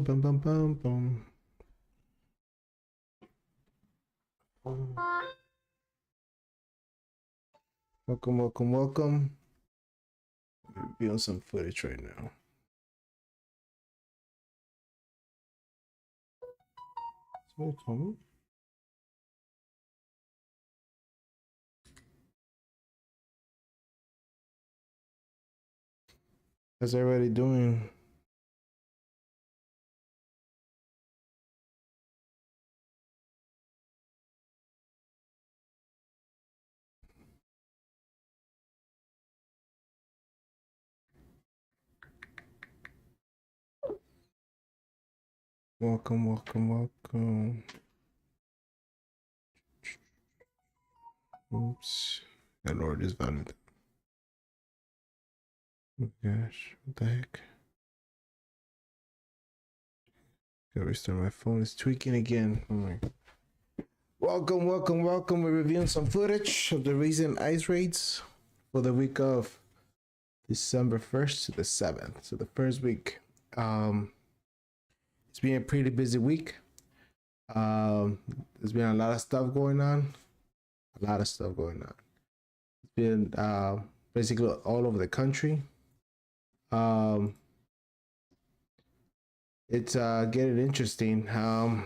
bum, bum, bum, bum. Welcome, welcome, welcome. We're reviewing some footage right now. Somebody call me? How's everybody doing? Welcome, welcome, welcome. Oops. I lowered this volume. Oh gosh, what the heck? Gotta restart my phone. It's tweaking again. Oh my. Welcome, welcome, welcome. We're reviewing some footage of the recent ice raids for the week of December 1st to the 7th. So the first week. It's been a pretty busy week. There's been a lot of stuff going on. It's been basically all over the country. It's getting interesting. I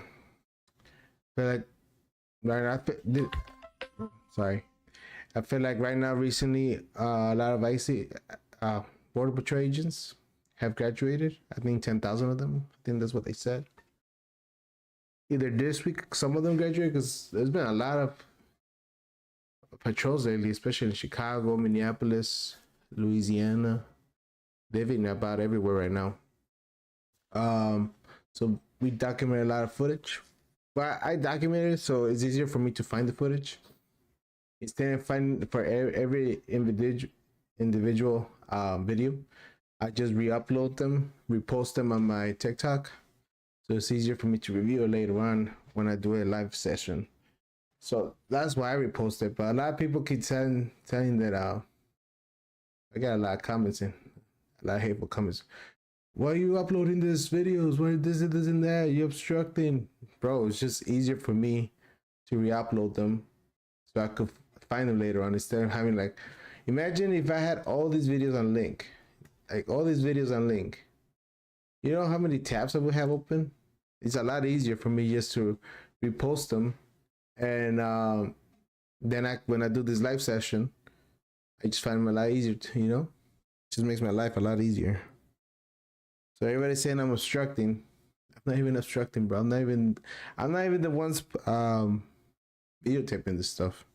feel like I feel like right now, recently, a lot of ICE Border Patrol agents have graduated. I think 10,000 of them. I think that's what they said. Either this week, some of them graduated, because there's been a lot of patrols lately, especially in Chicago, Minneapolis, Louisiana. They've been about everywhere right now. So we documented a lot of footage. But I documented it, so it's easier for me to find the footage. Instead of finding for every individual video, I just re-upload them, repost them on my TikTok. So it's easier for me to review it later on when I do a live session. So that's why I repost it. But a lot of people keep telling that I got a lot of comments and a lot of hateful comments. Why are you uploading these videos? Why this and that? You're obstructing. Bro, it's just easier for me to re-upload them so I could find them later on instead of having like, imagine if I had all these videos on link. Like all these videos on link. You know how many tabs I would have open? It's a lot easier for me just to repost them. And then when I do this live session, I just find them a lot easier to, it just makes my life a lot easier. So everybody's saying I'm obstructing. I'm not even obstructing, bro. I'm not even the ones videotaping this stuff.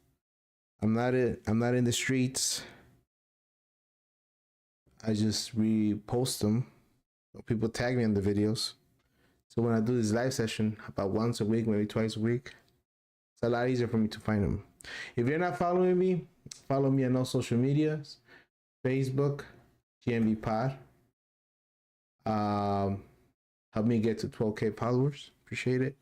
I'm not in the streets. I just repost them. People tag me in the videos. So when I do this live session about once a week, maybe twice a week, it's a lot easier for me to find them. If you're not following me, follow me on all social medias. Facebook, GMB Pod. Help me get to 12K followers. Appreciate it.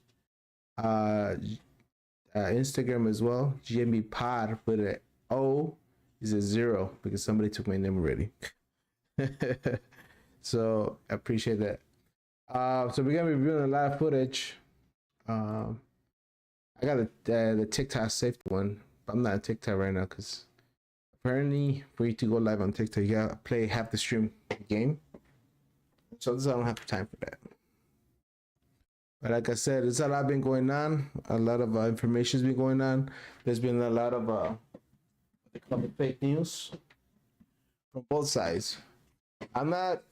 Instagram as well. GMB Pod with an O is a 0 because somebody took my name already. So I appreciate that. So we're gonna be reviewing a lot of footage. I got the TikTok saved one, but I'm not on TikTok right now because apparently for you to go live on TikTok, you gotta play half the stream game. So I don't have time for that. But like I said, there's a lot been going on. A lot of information's been going on. There's been a lot of what they call it, fake news from both sides. I'm not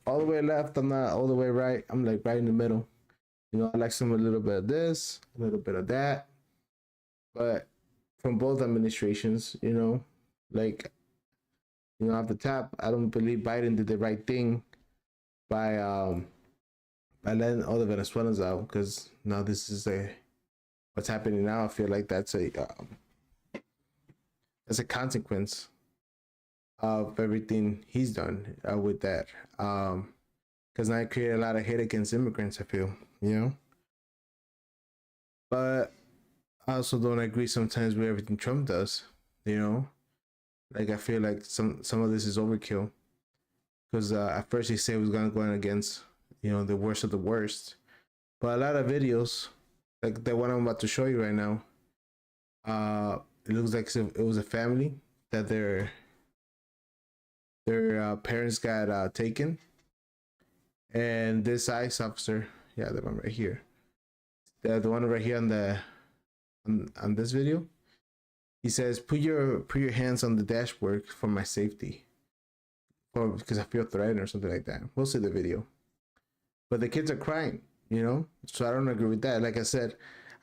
all the way left. I'm not all the way right. I'm like right in the middle. I like a little bit of this, a little bit of that. But from both administrations, like off the top, I don't believe Biden did the right thing by letting all the Venezuelans out, because now this is what's happening now. I feel like that's a consequence of everything he's done with that. Because now it created a lot of hate against immigrants, I feel, But I also don't agree sometimes with everything Trump does, Like I feel like some of this is overkill. Because at first he said he was going to go against you know, the worst of the worst. But a lot of videos, like the one I'm about to show you right now, it looks like it was a family that their parents got taken, and this ICE officer, yeah, the one right here, the one right here on this video, he says, put your hands on the dashboard for my safety, or because I feel threatened or something like that. We'll see the video. But the kids are crying, you know, so I don't agree with that. Like I said,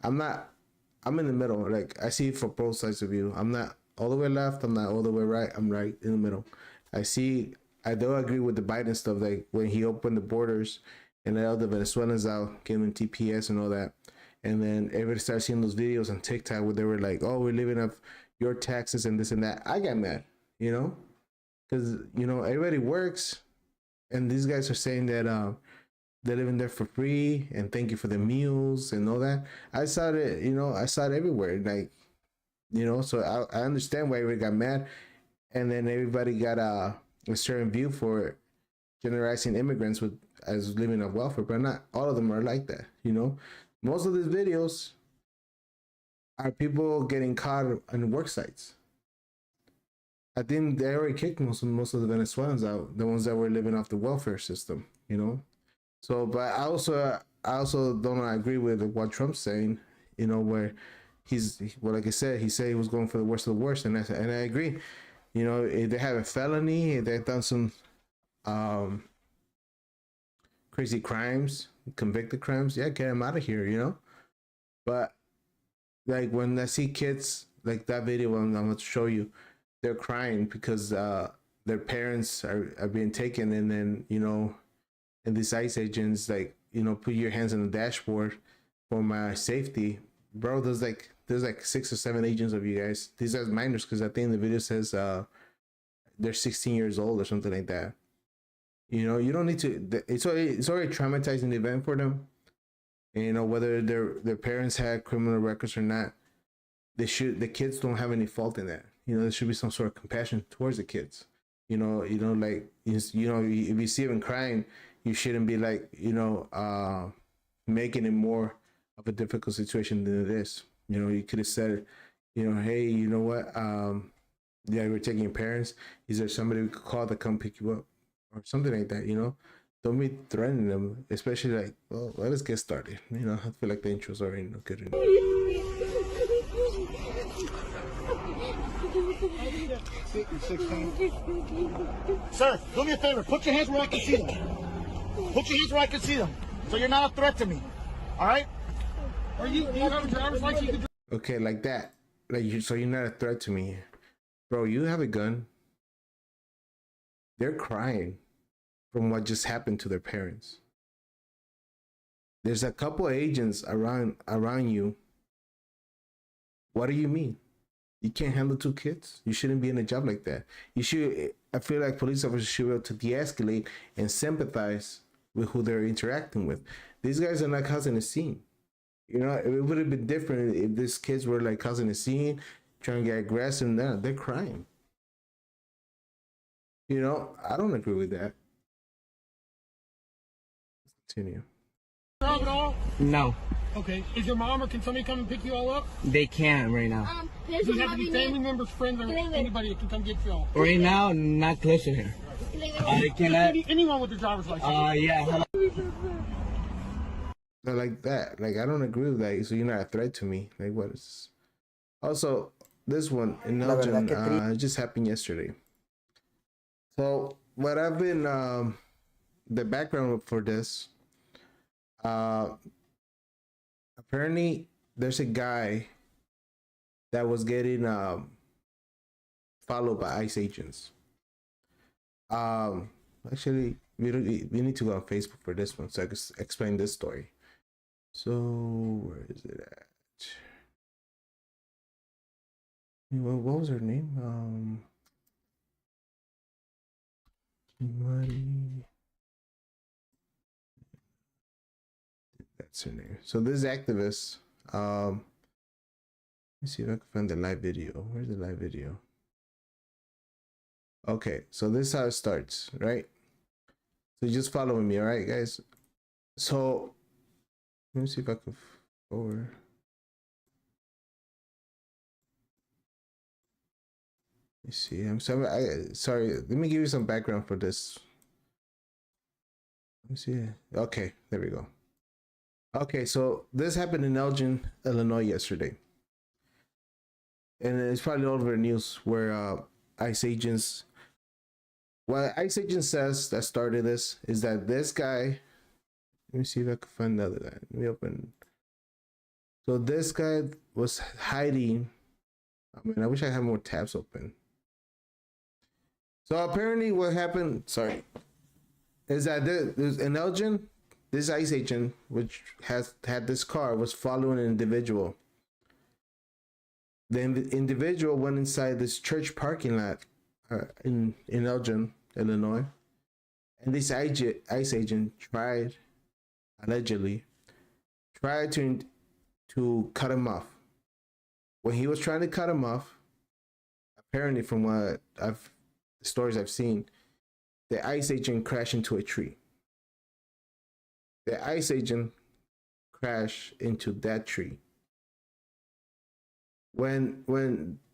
I'm in the middle. Like, I see it for both sides of you. I'm not all the way left, I'm not all the way right, I'm right in the middle. I do agree with the Biden stuff, like when he opened the borders and let all the Venezuelans out, gave them TPS and all that. And then everybody started seeing those videos on TikTok where they were like, oh, we're living off your taxes and this and that. I got mad, you know, because, you know, everybody works, and these guys are saying that they're living there for free and thank you for the meals and all that. I saw it, you know, I saw it everywhere. Like, you know, so I understand why everybody got mad. And then everybody got a certain view for generalizing immigrants as living off welfare, but not all of them are like that, you know. Most of these videos are people getting caught on work sites. I think they already kicked most of the Venezuelans out, the ones that were living off the welfare system, you know. So, but I also don't agree with what Trump's saying, you know, where well, like I said, he said he was going for the worst of the worst, and I agree. You know, if they have a felony, they've done some crazy crimes, convicted crimes, yeah, get them out of here, you know. But like when I see kids, like that video I'm going to show you, they're crying because their parents are being taken, and then, you know, and these ICE agents, like, you know, put your hands on the dashboard for my safety, bro. There's like 6 or 7 agents of you guys. These are minors, because I think the video says they're 16 years old or something like that. You know, you don't need to. It's already a traumatizing event for them. And, you know, whether their parents had criminal records or not, the kids don't have any fault in that. You know, there should be some sort of compassion towards the kids. You know, like, you know, if you see them crying, you shouldn't be like, you know, making it more of a difficult situation than it is. You know, you could have said, you know, hey, you know what? Yeah, we're taking your parents. Is there somebody we could call to come pick you up, or something like that? You know, don't be threatening them, especially like, well, let's get started. You know, I feel like the intro's already not good enough. Sir, do me a favor. Put your hands where I can see them. Put your hands where I can see them, so you're not a threat to me. All right? Do you have a driver's license? Okay, like that. So you're not a threat to me, bro. You have a gun. They're crying from what just happened to their parents. There's a couple agents around you. What do you mean? You can't handle 2 kids? You shouldn't be in a job like that. You should. I feel like police officers should be able to de-escalate and sympathize with who they're interacting with. These guys are not causing a scene. You know, it would have been different if these kids were like causing a scene, trying to get aggressive. Now they're crying. You know, I don't agree with that. Continue. At all? No, Okay. Is your mom or can somebody come and pick you all up? they can't right now. Do you have any family members, friends, or anybody that can come get you all? Right now, not close to here. I cannot. Anyone with a driver's license? Yeah. Hello. So like that, like I don't agree with that. So you're not a threat to me. Like what is this? Also, this one in Elgin, it just happened yesterday. So what I've been the background for this, apparently there's a guy that was getting followed by ICE agents. Actually, we need to go on Facebook for this one so I can explain this story. So where is it at? What was her name? That's her name. So this activist, let me see if I can find the live video. Where's the live video? Okay, so this is how it starts, right? So just follow me, all right, guys? So let me see if I can forward. Let me see. Sorry. Let me give you some background for this. Let me see. Okay, there we go. Okay, so this happened in Elgin, Illinois yesterday. And it's probably all over the news where ICE agents, what ICE agent says that started this is that this guy, let me see if I can find the other guy. Let me open. So this guy was hiding. I mean, I wish I had more tabs open. So apparently what happened, sorry, is that there's an Elgin, this ICE agent, which has had this car, was following an individual. The individual went inside this church parking lot in Elgin, Illinois, and this ICE agent allegedly tried to cut him off. When he was trying to cut him off, apparently from what stories I've seen, the ICE agent crashed into a tree. The ICE agent crashed into that tree. When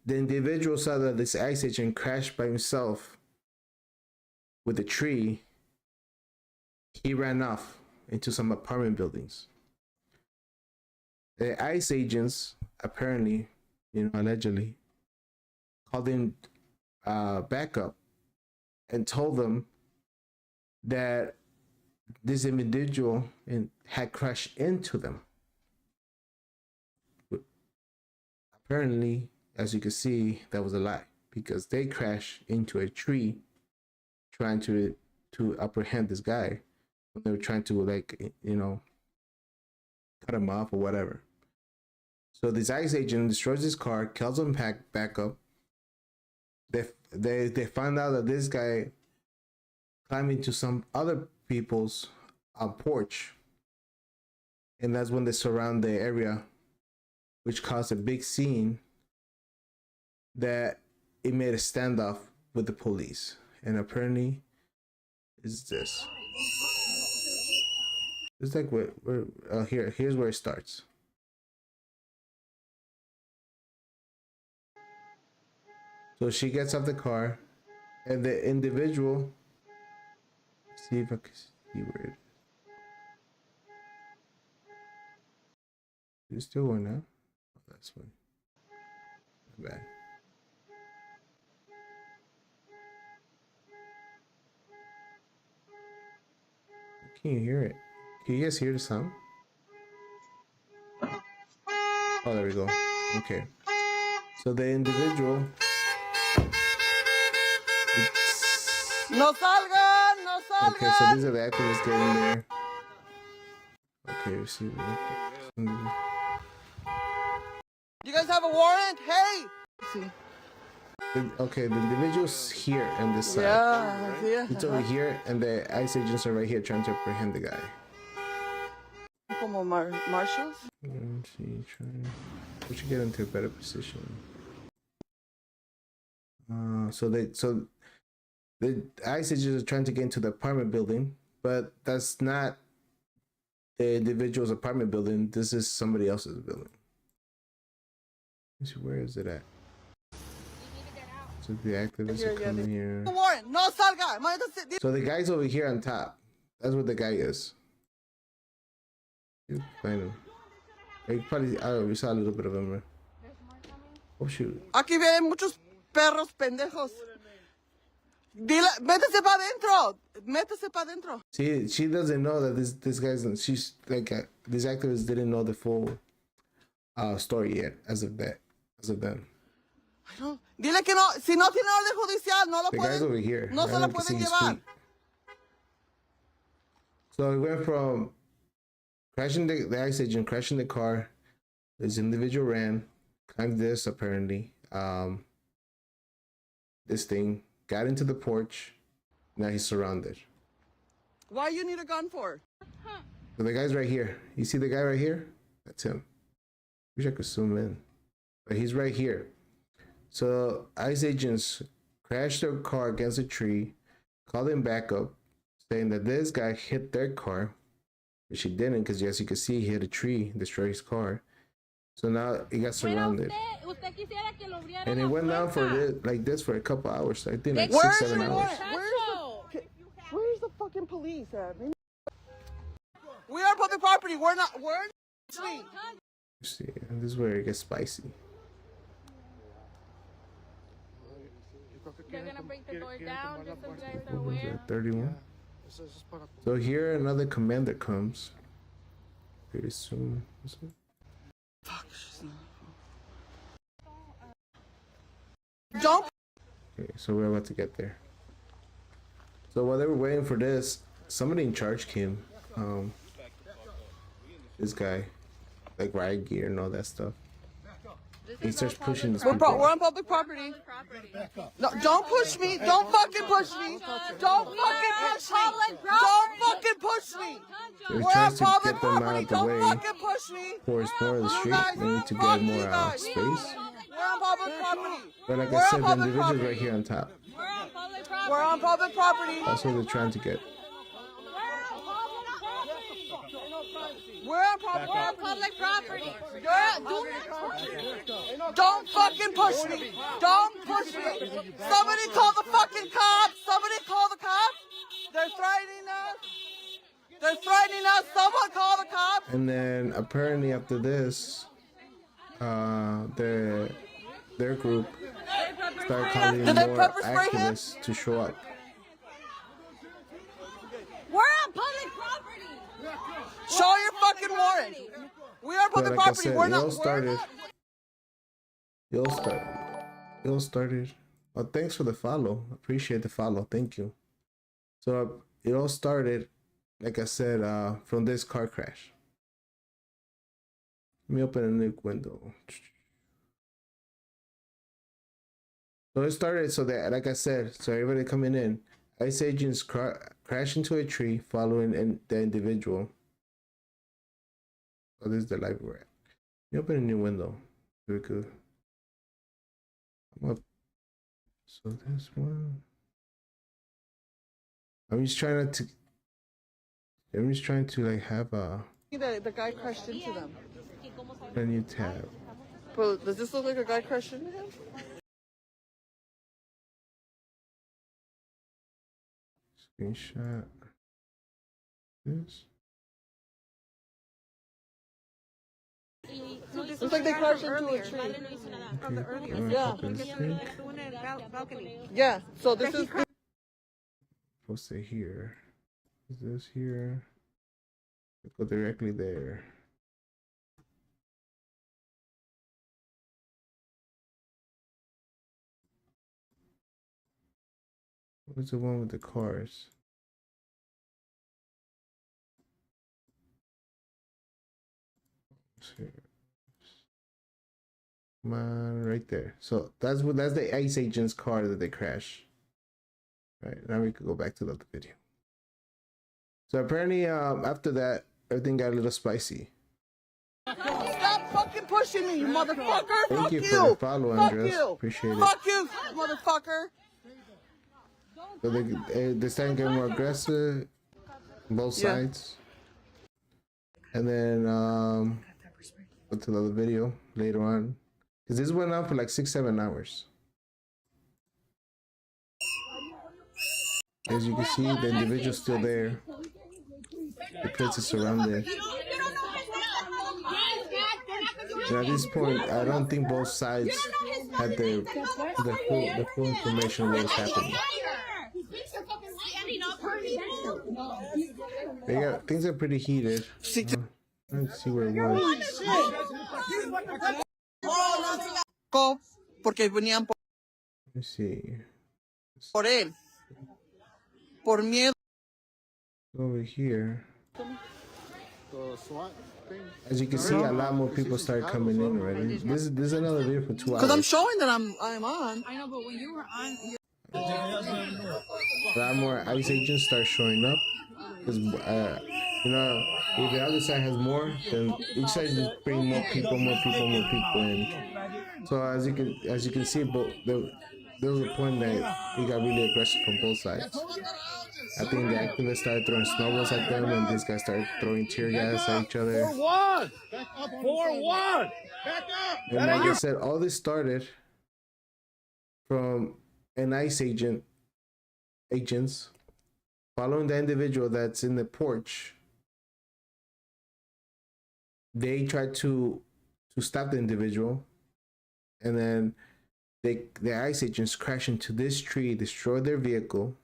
the individual saw that this ICE agent crashed by himself with the tree, he ran off into some apartment buildings. The ICE agents apparently, allegedly, called in backup and told them that this individual had crashed into them. Apparently, as you can see, that was a lie, because they crashed into a tree trying to apprehend this guy when they were trying to cut him off or whatever. So this ICE agent destroys his car, kills him back up. They found out that this guy climbed into some other people's porch, and that's when they surround the area, which caused a big scene that it made a standoff with the police. And apparently is this. It's like here's where it starts. So she gets off the car, and the individual, see if I can see where it is. It's still going now? Oh, that's fine. Not bad. Can you hear it? Can you guys hear the sound? Oh, there we go. Okay. So the individual. No salgan, no salgan. Okay, so these are the activists getting there. Okay, we see. You guys have a warrant? Hey. See. Okay, the individual's here on this side. Yeah. It's over here, and the ICE agents are right here trying to apprehend the guy. Como marshals? Let's see, we should get into a better position. So the ICE agents are trying to get into the apartment building, but that's not the individual's apartment building. This is somebody else's building. Let's see, where is it at? So the activists are coming here. Warrant, no salga. So the guy's over here on top. That's what the guy is. You find him. We saw a little bit of him. Oh shoot. Aquí vienen muchos perros pendejos. Dile, métese para adentro. Métese para adentro. See, she doesn't know that this guy's. She's like this activist didn't know the full story yet. As of then. Dile que no, si no tiene orden judicial, no lo The pueden. guy's over here. No se lo pueden llevar. So it went from crashing the ICE agent, crashing the car. This individual ran, climbed this apparently. This thing got into the porch. Now he's surrounded. Why you need a gun for? So the guy's right here. You see the guy right here? That's him. Wish I could zoom in, but he's right here. So ICE agents crashed their car against a tree, called him back up, saying that this guy hit their car, But she didn't, because as you can see, he hit a tree, destroyed his car. So now he got surrounded. And it went down for this, like this for a couple hours. I think like Where's 6-7 the hours. warrant? Where's the fucking police at? We are public property. We're not. We're in the street. See, and this is where it gets spicy. They're gonna break the door down just so you guys are What was aware. that, 31? So here another commander comes pretty soon. Don't. Okay, so we're about to get there. So while they were waiting for this, somebody in charge came. This guy, like riot gear and all that stuff. He starts pushing this people. We're on public property. No, don't push me. Don't fucking push me. Don't fucking push me. Don't fucking push me. So he We're on tries to public get them out property. of the Don't way fucking push me. towards more of the street. They need to get more space. We're on public property. But like We're I on said, the public individual's property. right here on top. We're on public property. That's what they're trying to get. We're on public property. Don't fucking push me. Don't push me. Somebody call the fucking cops. Somebody call the cops. They're threatening us. They're threatening us. Someone call the cops. And then apparently after this, their group started calling Did they more pepper spray him? activists to show up. We're on public property. Show your fucking warrant. We are But public like I property. said, We're it not. all started. It all started. Oh, thanks for the follow. Appreciate the follow. Thank you. So it all started, like I said, from this car crash. Let me open a new window. So it started so that, like I said, so everybody coming in, ICE agents crash into a tree following the individual. Oh, this is the live we're at. Let me open a new window. Very good. I'm up. So this one. I'm just trying to like have The guy crashed into them. a new tab. Bro, does this look like a guy crashed into him? Screenshot. This. Looks like they crashed into a tree. Okay. Yeah. Open the screen. Yeah. So this is. Post it here. Is this here? Go directly there. What's the one with the cars? Come on, right there. So that's the ICE agent's car that they crash. Right, now we could go back to the other video. So apparently, after that, everything got a little spicy. Stop fucking pushing me, you motherfucker! Thank Fuck you you! for the follow, Fuck Andres. you! Appreciate it. Fuck you, motherfucker! So they started getting more aggressive, both Yeah. sides. And then go to the other video later on, because this went on for like 6-7 hours. As you can see, the individual's still there. The place is surrounded. And at this point, I don't think both sides had the full information of what was happening. Things are pretty heated. Let's see where it was. Porque venían Let's see. por él. Por miedo. Over here. As you can see, a lot more people started coming in already. This is another video for 2 hours. Because I'm showing that I'm on. I know, but when you were on, A lot more ICE agents start showing up. Because, if the other side has more, then each side just bring more people in. So as you can see, there was a point that he got really aggressive from both sides. I think the activists started throwing snowballs at them, and these guys started throwing tear gas at each other. For what? For what? Back up! And like I said, all this started from an ICE agents following the individual that's in the porch. They tried to stop the individual, and then the ICE agents crashed into this tree, destroyed their vehicle,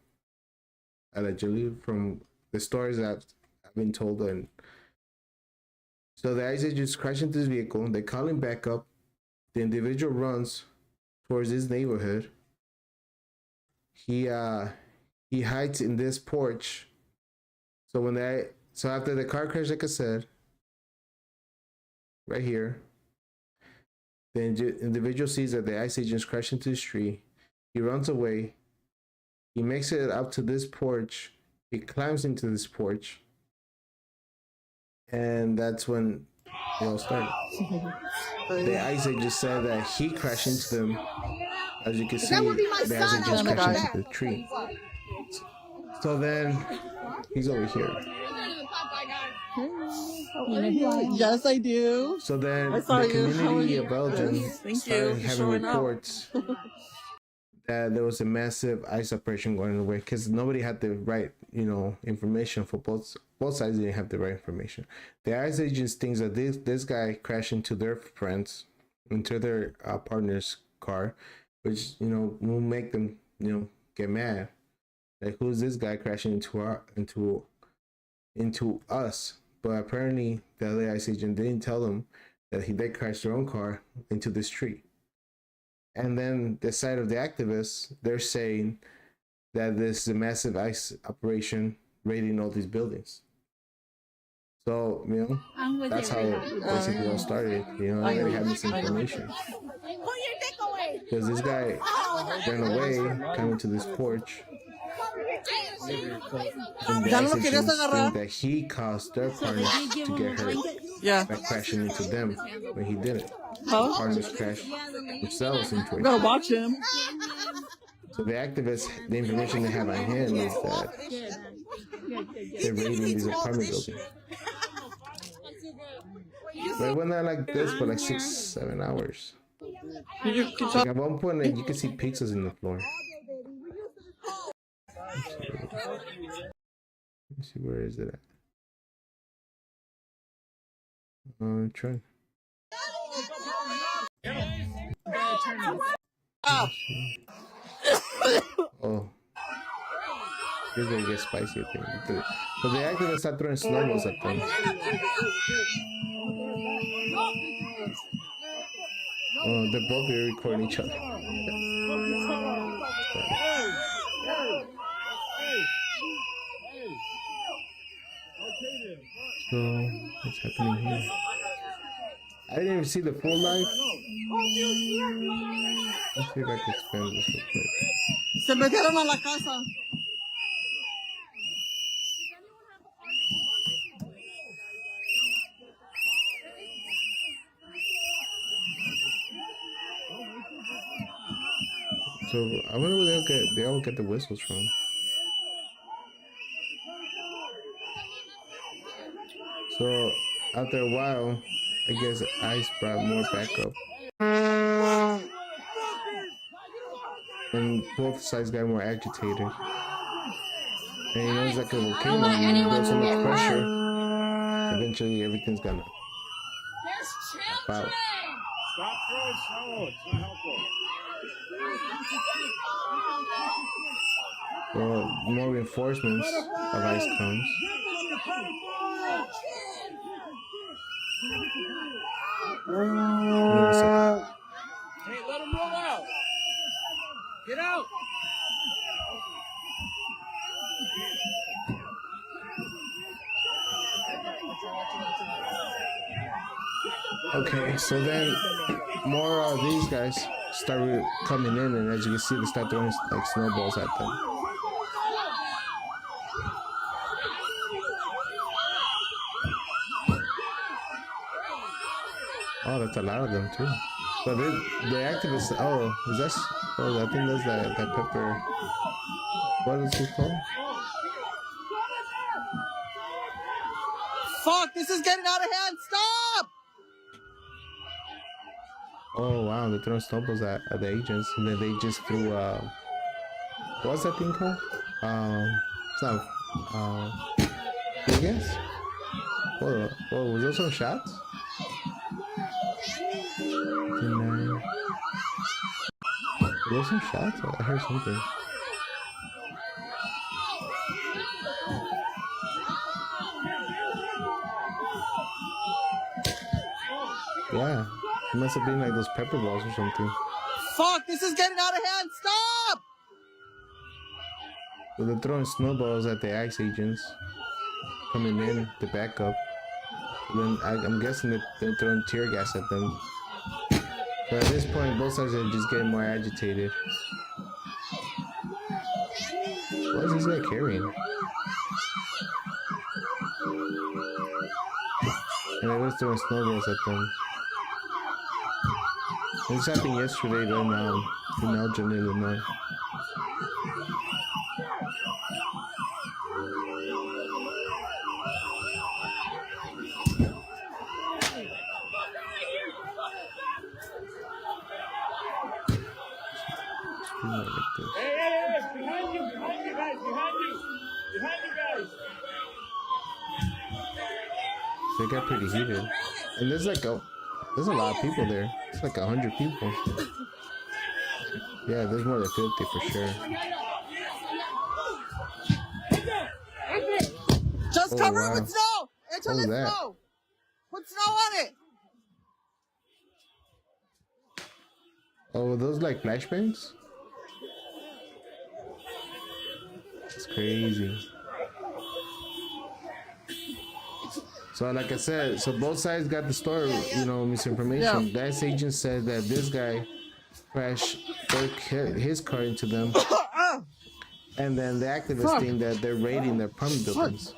allegedly, from the stories that I've been told. And so the ICE agents crash into his vehicle. They call him back up. The individual runs towards his neighborhood. He hides in this porch. So after the car crash, like I said, right here, the individual sees that the ICE agents crash into the tree. He runs away. He makes it up to this porch. He climbs into this porch. And that's when it all started. The ICE agent said that he crashed into them. As you can see, the ICE agents crashed into the tree. So then, he's over here. Yes, I do. So then I saw the you. community of Belgium Thank started you for having showing up. reports that there was a massive ICE operation going away because nobody had the right, information for both sides. Didn't have the right information. The ICE agents think that this guy crashed into their friends, into their partner's car, which will make them get mad. Like, who's this guy crashing into us? But apparently, the other ICE agent didn't tell them that they crashed their own car into this tree. And then the side of the activists, they're saying that this is a massive ICE operation raiding all these buildings. So, that's how it basically all started. They had this information. Pull your dick away. Because this guy ran away, coming to this porch. And the ¿Ya no lo ICE querías agents agarrar? think that he caused their partners to get hurt Yeah. by crashing into them when he didn't. Huh? Partners crashed themselves into I'm it. gonna watch him. So the activists, the information they have on hand is that they're raiding these apartment buildings. But it went on like this for like 6-7 hours. Like at one point, you can see pizzas in the floor. Let's see, where is it at? I'm trying. Oh. This is where it gets spicy, I think. So the activists start throwing snowballs at them. Oh, they're both recording each other. So, what's happening here? I didn't even see the full live. Let's see if I can expand this real quick. Se metieron a la casa. So I wonder where they all get the whistles from. So after a while, I guess ICE brought more backup, and both sides got more agitated. And it's like a volcano. There's so much pressure. Eventually, everything's gonna pop out. Stop throwing snow. It's not helpful. So more reinforcements of ICE comes. Hey, let him roll out. Get out. Okay, so then more of these guys started coming in, and as you can see, they start throwing like snowballs at them. Oh, that's a lot of them too. But the activists, I think that's that pepper. What is it called? Fuck, this is getting out of hand. Stop! Oh wow, they're throwing snowballs at the agents, and then they just threw what's that thing called? It's not I guess. Whoa, was those some shots? 59. Were those some shots? I heard something. Yeah, it must have been like those pepper balls or something. Fuck, this is getting out of hand. Stop! So they're throwing snowballs at the ICE agents coming in to back up. Then I'm guessing that they're throwing tear gas at them. But at this point, both sides are just getting more agitated. What is this guy carrying? And they were throwing snowballs at them. This happened yesterday in Elgin, Illinois. Hey, behind you guys, behind you guys. They got pretty heated, and there's a lot of people there. It's like 100 people. Yeah, there's more than 50 for sure. Just cover it with snow until What was it's that? snow. Put snow on it. Oh, those like flashbangs? It's crazy. So like I said, so both sides got the story, misinformation. Yeah. That agent said that this guy crashed his car into them, and then the activists think that they're raiding their apartment buildings.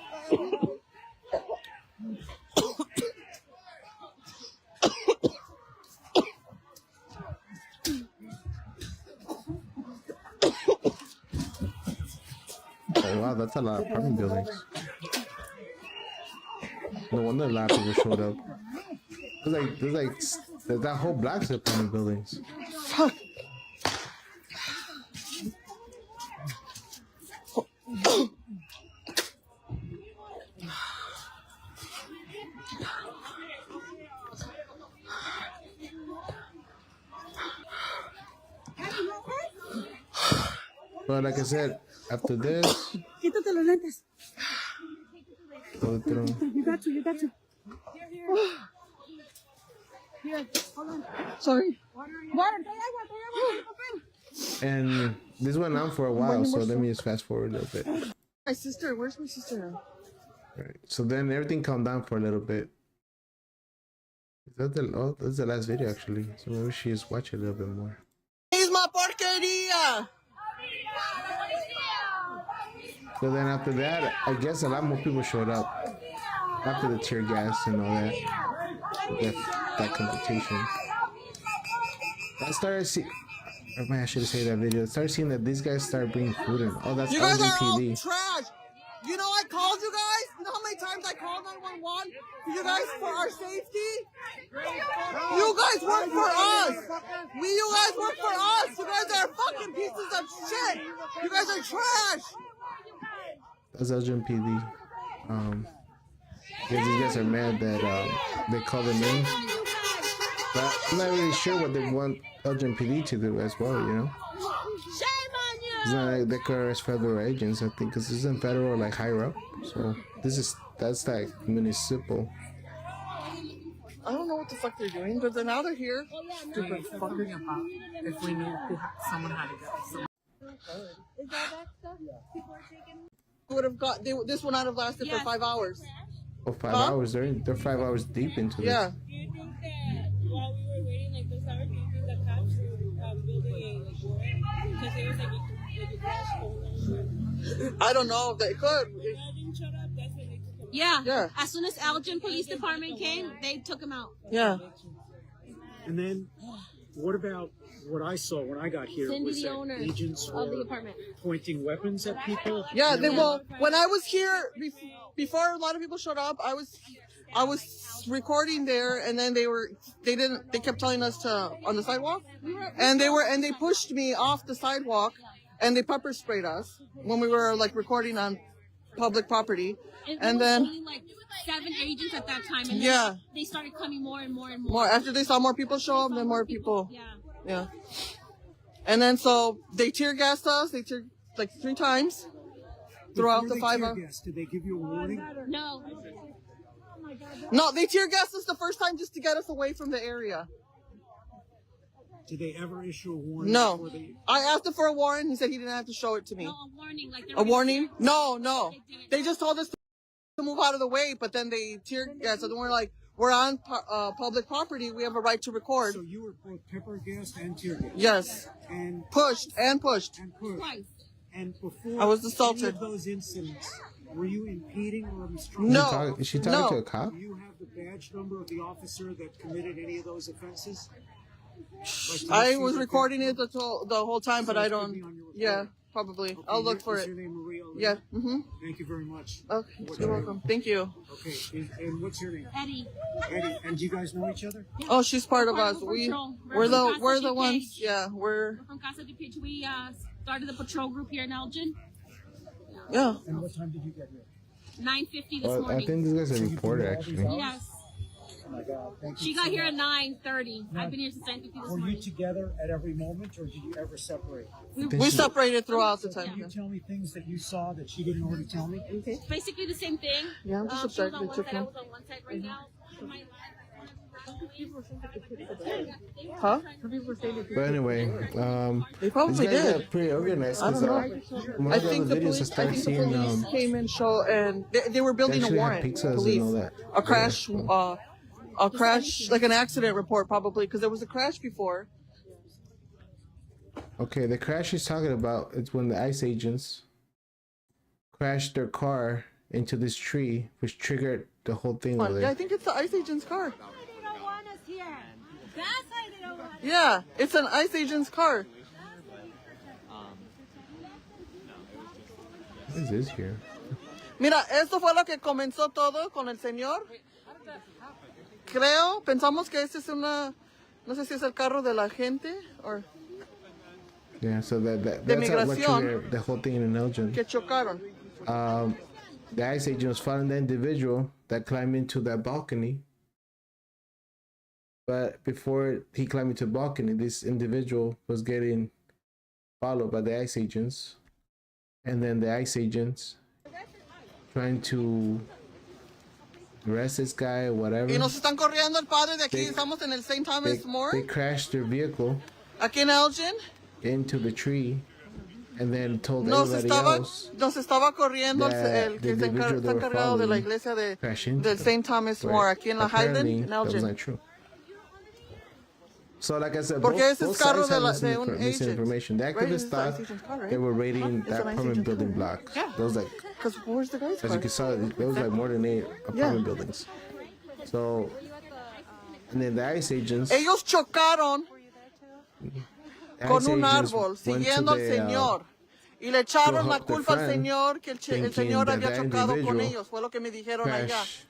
Oh wow, that's a lot of apartment buildings. No wonder a lot of people showed up. There's that whole block's of apartment buildings. Fuck. But like I said, after this, Quítate los lentes. otro. You got to. Here, hold on. Sorry. Water, trae agua. And this went on for a while, so let me just fast forward a little bit. My sister, where's my sister? Right. So then everything calmed down for a little bit. That's the last video actually. So maybe we should just watch it a little bit more. Misma porquería. So then after that, I guess a lot more people showed up after the tear gas and all that confrontation. I started seeing. I should have said that video. I started seeing that these guys started bringing food in. Oh, that's You guys are all LGPD. trash. You know I called you guys? You know how many times I called 911 for you guys for our safety? You guys work for us. You guys work for us. You guys are fucking pieces of shit. You guys are trash. That's LGPD. Because these guys are mad that they call them in. But I'm not really sure what they want LGPD to do as well, you know? It's not like they could arrest federal agents, I think, because this isn't federal, like, higher up. So that's like municipal. I don't know what the fuck they're doing, but then now they're here. Stupid fucking about if we knew someone had to go. Is all that stuff people are taking? Would have got this one out have lasted for 5 hours. Oh, 5 hours. They're 5 hours deep into this. Yeah. Do you think that while we were waiting like those hours, do you think the cops were building a like war? Because it was like a crash over. I don't know if they could. Elgin showed up, that's when they took him. Yeah. Yeah. As soon as Elgin Police Department came, they took him out. Yeah. And then, what about what I saw when I got here Cindy, was the that owner agents of the were apartment. pointing weapons at people. Yeah, they well. When I was here before a lot of people showed up, I was recording there, and then they kept telling us to on the sidewalk, and they pushed me off the sidewalk, and they pepper sprayed us when we were like recording on public property, and there was then only like 7 agents at that time, and then yeah, they started coming more and more and more after they saw more people show up, then more people. Yeah. And then so they tear gassed us. They tear like 3 times throughout the 5 hours. Did they give you a warning? No. No, they tear gassed us the first time just to get us away from the area. Did they ever issue a warning? No. before they- I asked him for a warning. He said he didn't have to show it to me. No, a warning. Like A warning? No. They just told us to move out of the way, but then they tear gassed us. And we're like, we're on public property. We have a right to record. So you were both pepper gassed and tear gassed. Yes. And Pushed. And pushed. Twice. And before I was any assaulted. of those incidents, were you impeding or obstructing? No. Is she talking to a cop? Do you have the badge number of the officer that committed any of those offenses? I was recording it the whole time, but I don't. Yeah, probably. Okay, I'll look for is it. your name Maria? Yeah. Mm-hmm. Thank you very much. Okay. You're welcome. Thank you. Okay, and what's your name? Eddie. Eddie. And do you guys know each other? Oh, she's part of We're us. part of We're patrol. the We're from Casa ones. DPH. Yeah, we're From Casa de Pitch. We started the patrol group here in Elgin. yeah. And what time did you get here? 9:50 this Well, morning. I think this guy's a reporter, actually. Yes. Oh my God, thank you. She got here at 9:30. I've been here since 9:50 this Were you morning. together at every moment, or did you ever separate? We separated throughout the Can time. you tell me things that you saw that she didn't already tell me? It's basically the same thing. Yeah, I'm just She was upset on they one took side, I him. was on one side right now. Huh? But anyway, They these probably guys did. are pretty organized. I don't 'cause, know. one I of the think other the videos I police. I started think the seeing, police came and show, and they were building a actually had warrant. pizzas and Police, all that. a crash, like an accident report, probably because there was a crash before. Okay, the crash he's talking about is when the ICE agents crashed their car into this tree, which triggered the whole thing over Yeah, I there. think it's the ICE agent's car. They don't want us here. That's why they don't want us. Yeah, it's an ICE agent's car. What is this here? Mira, esto fue lo que comenzó todo con el señor. Creo, pensamos que este es una, no sé si es el carro de la gente o Yeah, so De that's what migración. triggered the whole thing in Elgin. que chocaron. The ICE agent was following the individual that climbed into that balcony. But before he climbed into the balcony, this individual was getting followed by the ICE agents. And then the ICE agents trying to arrest this guy or whatever. Y nos están corriendo el padre de aquí. They- Estamos en el St. They, Thomas More, they crashed their vehicle aquí en Elgin. into the tree and then told everybody else Nos estaba corriendo that el the que se individual they está were encargado de la following iglesia de, crashed into del them. St. Thomas But More, aquí en la apparently, Highland, en that was Elgin. not true. So like I said, Porque both, ese es both carro sides de had la- de un misinformation. The agent, right? activists It's the thought ICE agent's car, right? they were raiding It's that an ICE apartment agent's building car. blocks. Yeah. There was like, Because where's the guy's as car? you can saw, there was like more than 8 apartment buildings. So, and then the ICE agents, Ellos chocaron the con ICE un agents árbol, went to siguiendo al the, señor. Y le echaron to la help their culpa al friend, señor que el thinking señor that había that chocado con individual ellos. Fue lo que me dijeron allá. crash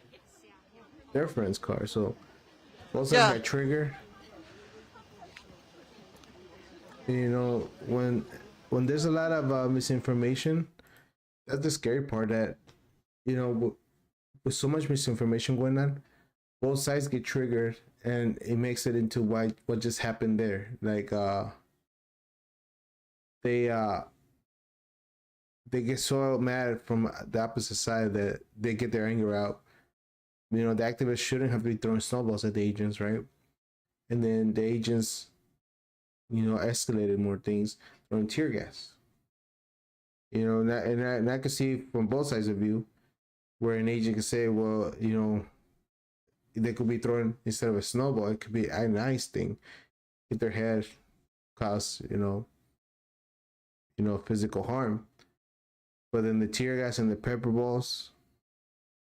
their friend's car. So both sides Yeah. got triggered. You know, when there's a lot of misinformation, that's the scary part. That you know, with so much misinformation going on, both sides get triggered, and it makes it into what just happened there. Like they get so mad from the opposite side that they get their anger out. You know, the activists shouldn't have been throwing snowballs at the agents, right? And then the agents, you know, escalated more things, throwing tear gas. You know, and I can see from both sides of view, where an agent could say, well, you know, they could be throwing, instead of a snowball, it could be a nice thing, hit their head, cause you know, physical harm. But then the tear gas and the pepper balls.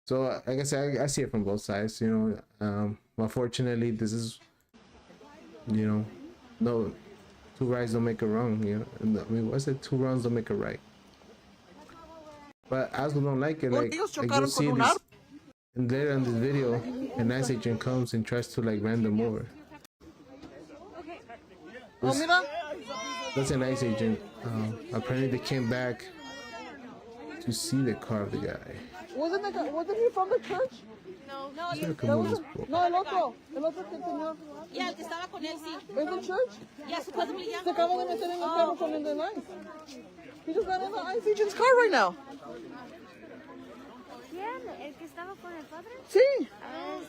So like I said, I see it from both sides. You know, unfortunately, this is, you know, two rights don't make a wrong, you know. And I mean, what's it? Two wrongs don't make a right. But I also don't like it. Like you'll see this, and later in this video, an ICE agent comes and tries to like ran them over. That's an ICE agent. Apparently they came back to see the car of the guy. Wasn't he from the church? No, No, el otro que tenía. ya, el que estaba con él, sí. ¿Es the church? Ya, supposedly, ya. Se acaba de meter en el carro con el de ICE. He just got in the ICE agent's car right now. ¿Quién? ¿El que estaba con el padre? Sí.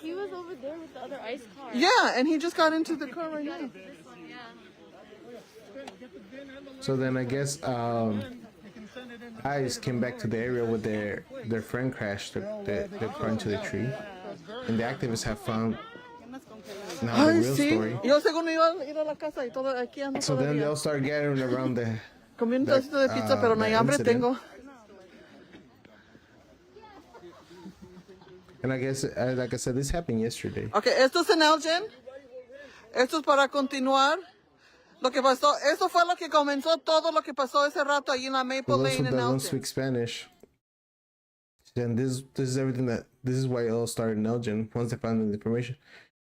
He was over there with the other ICE car. Yeah, and he just got into the car right now. This one, yeah. So then I guess ICE came back to the area where their friend crashed their car into the tree, and the activists have found now the real story. Yo según iba a ir a la casa y todo aquí ando So then todavía. they'll start gathering around the. Comí un pedacito de pizza, pero no hay hambre incident. tengo. And I guess, like I said, this happened yesterday. Okay, esto es en Elgin. Esto es para continuar. Lo que pasó, eso fue lo que comenzó todo lo que pasó ese rato ahí en la Maple For those who Lane en don't Elgin. speak Spanish, then this is everything this is why it all started in Elgin. Once they found the information,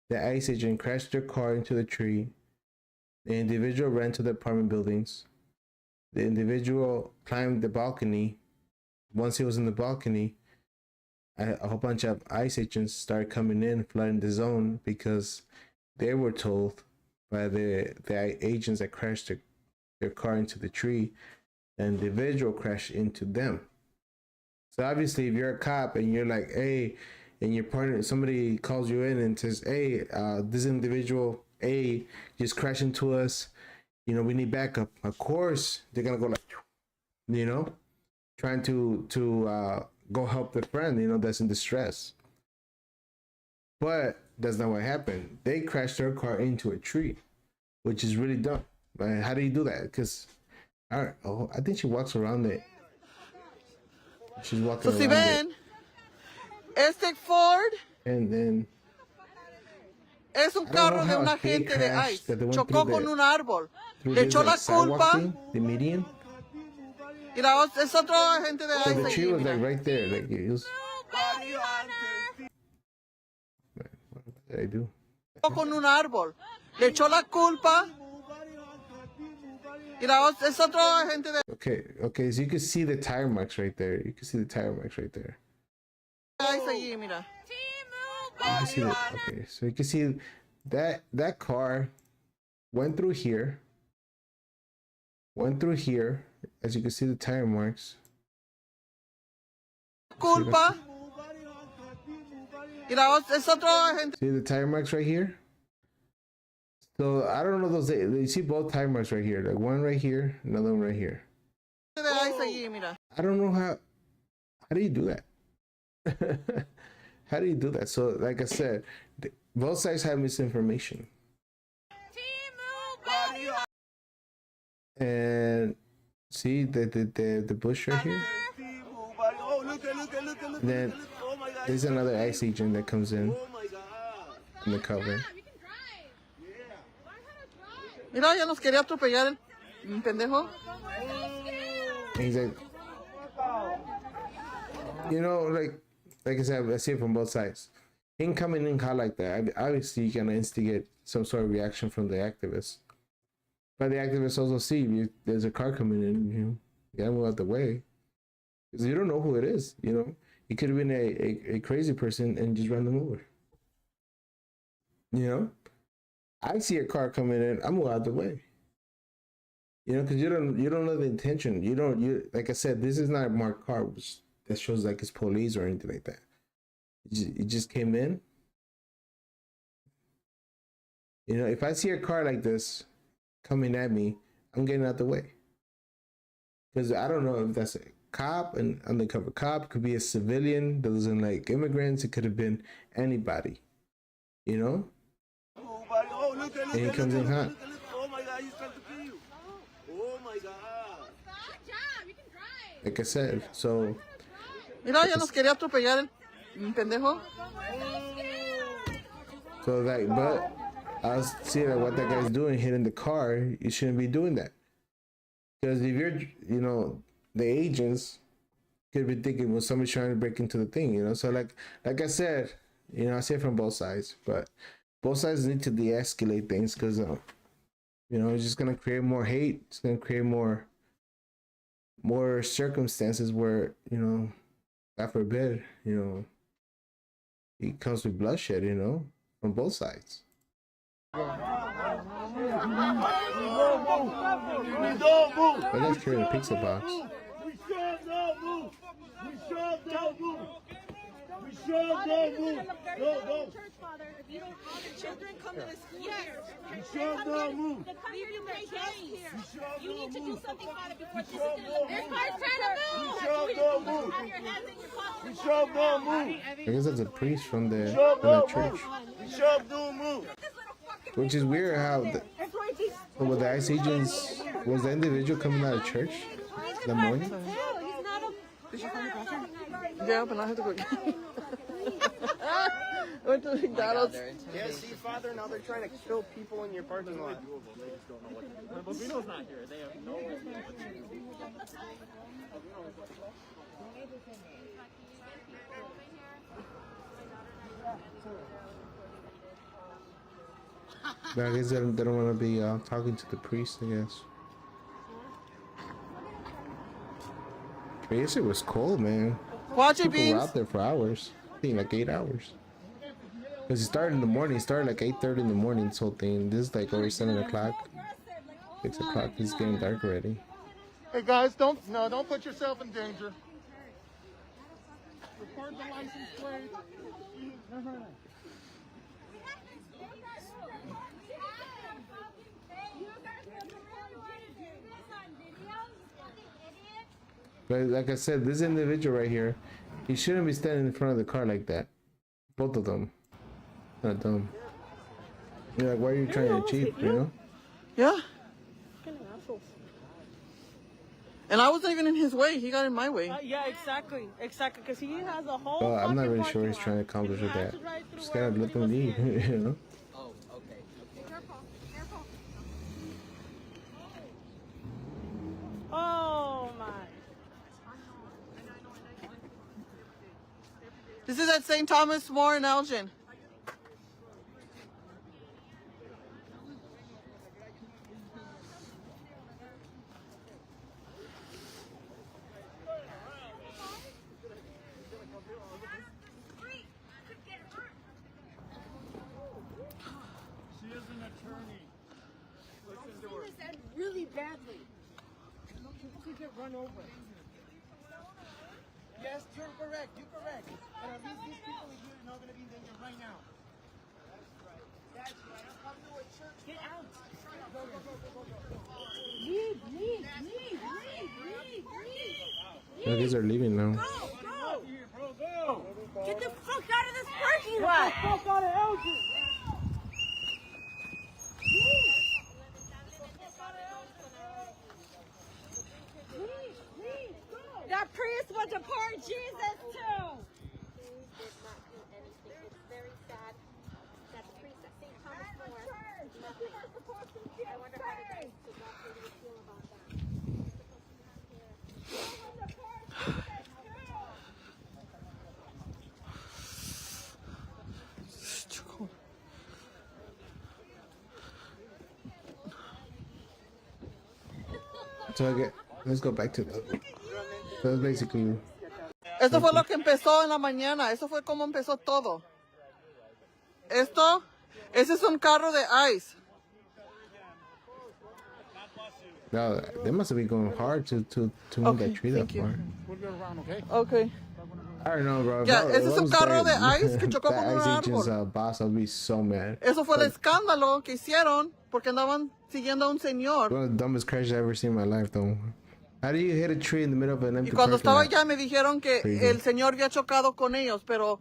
the ICE agent crashed their car into the tree. The individual ran to the apartment buildings. The individual climbed the balcony. Once he was in the balcony, a whole bunch of ICE agents started coming in, flooding the zone because they were told by the agents that crashed their car into the tree, and the individual crashed into them. So obviously, if you're a cop and you're like, hey, and your partner, somebody calls you in and says, hey, this individual A just crashed into us, you know, we need backup. Of course, they're gonna go like, you know, trying to go help their friend, you know, that's in distress. But that's not what happened. They crashed their car into a tree, which is really dumb. Right? How do you do that? Because I think she walks around it. She's walking So around si ven, este Ford and then es un I don't know carro de how un a kid agente de crashed ICE. that they went Chocó through con the- un árbol. through Le this, echó la like, sidewalk culpa. thing, the median. Y la es otro agente de So ICE. the tree allí, was like mira. right there. Like it was. What did I do? Chocó con un árbol. Le echó la culpa. Y la es otro agente de Okay. So you can see the tire marks right there. You can see the tire marks right there. ICE allí, mira. You can see okay, so you can see that car went through here, as you can see the tire marks. Culpa. Y la es otro agente See the tire marks right here. So I don't know those. You see both tire marks right here, like one right here, another one right here. de ICE allí, mira. I don't know how do you do that? How do you do that? So like I said, both sides have misinformation. And see the bush right here. Then there's another ICE agent that comes in the cover. Mira, ya nos quería atropellar el pendejo. And he's like, you know, like I said, I see it from both sides. Him coming in hot like that, obviously you can instigate some sort of reaction from the activists. But the activists also see if there's a car coming in, you know, you gotta move out the way. Because you don't know who it is, you know. It could have been a crazy person and just run them over. You know? I see a car coming in, I'm move out the way. You know, because you don't know the intention. You like I said, this is not a marked car which that shows like it's police or anything like that. It just came in. You know, if I see a car like this coming at me, I'm getting out the way. Because I don't know if that's a cop, an undercover cop, could be a civilian that doesn't like immigrants, it could have been anybody. You know? And he comes in hot. Oh my God, he's trying to kill you. Oh my God. Like I said, so Mira, ya nos quería atropellar el pendejo. like, but I was seeing like what that guy's doing, hitting the car. You shouldn't be doing that. Because if you're, you know, the agents could be thinking, well, somebody's trying to break into the thing, you know. So like I said, you know, I see it from both sides, but both sides need to de-escalate things because, you know, it's just gonna create more hate. It's gonna create more circumstances where, you know, God forbid, you know, it comes with bloodshed, you know, from both sides. That guy's carrying a pizza box. Church father, if you don't honor children, come to the school here. Leave your kids here. You need to do something about it before this is going to look. This guy's trying to move. Have your hands in your pocket. I guess that's a priest from the church. Which is weird how with the ICE agents, was the individual coming out of church in the morning? Did you find your bathroom? Yeah, but I had to go. Went to McDonald's. Yeah, see, Father, now they're trying to kill people in your parking lot. Bobino's not here. They have no idea. But I guess they don't want to be talking to the priest, I guess. But yesterday was cold, man. Watch it, People were Beans. out there for hours. I think like 8 hours. Because it started in the morning. It started like 8:30 in the morning, this whole thing. This is like over 7 o'clock. 6 o'clock. It's getting dark already. Hey guys, don't put yourself in danger. Record the license plate. But like I said, this individual right here, he shouldn't be standing in front of the car like that. Both of them. Not dumb. You're like, why are you trying to achieve, you know? Yeah. And I wasn't even in his way. He got in my way. Yeah, exactly. Exactly. Because he has a whole. Well, I'm not fucking really sure parking he's lot. trying to accomplish He with has that. to drive through Just gotta wherever let he them wants leave, to. you know? Oh, okay. Careful, careful. Oh my. This is at St. Thomas More in Elgin. Really badly. People could get run over. Yes, you're correct. You're correct. But at least these people here are not going to be in danger right now. That's right. I'm coming to a church. Get out. Go, go, go, go, go, go. Leave. I guess they're leaving now. Go. Get the fuck out of this parking lot. Get the fuck out of Elgin. That priest went to pour Jesus too. Did not do anything. It's very sad that the priest at St. Thomas More did nothing. I wonder how the guys would feel about that. So let's go back to the. So it's basically. Eso fue lo que empezó en la mañana. Eso fue como empezó todo. Ese es un carro de ICE. No, they must have been going hard to move that tree that far. We'll go around, okay? Okay. I don't know, bro. Yeah, ese es un carro de that- ICE que chocó that con un ICE agent's árbol. boss, I'll be so mad. Eso fue el escándalo que hicieron porque andaban siguiendo a un señor. One of the dumbest crashes I've ever seen in my life, though. How do you hit a tree in the middle of an empty Y cuando parking estaba lot? allá me dijeron que Crazy. el señor había chocado con ellos, pero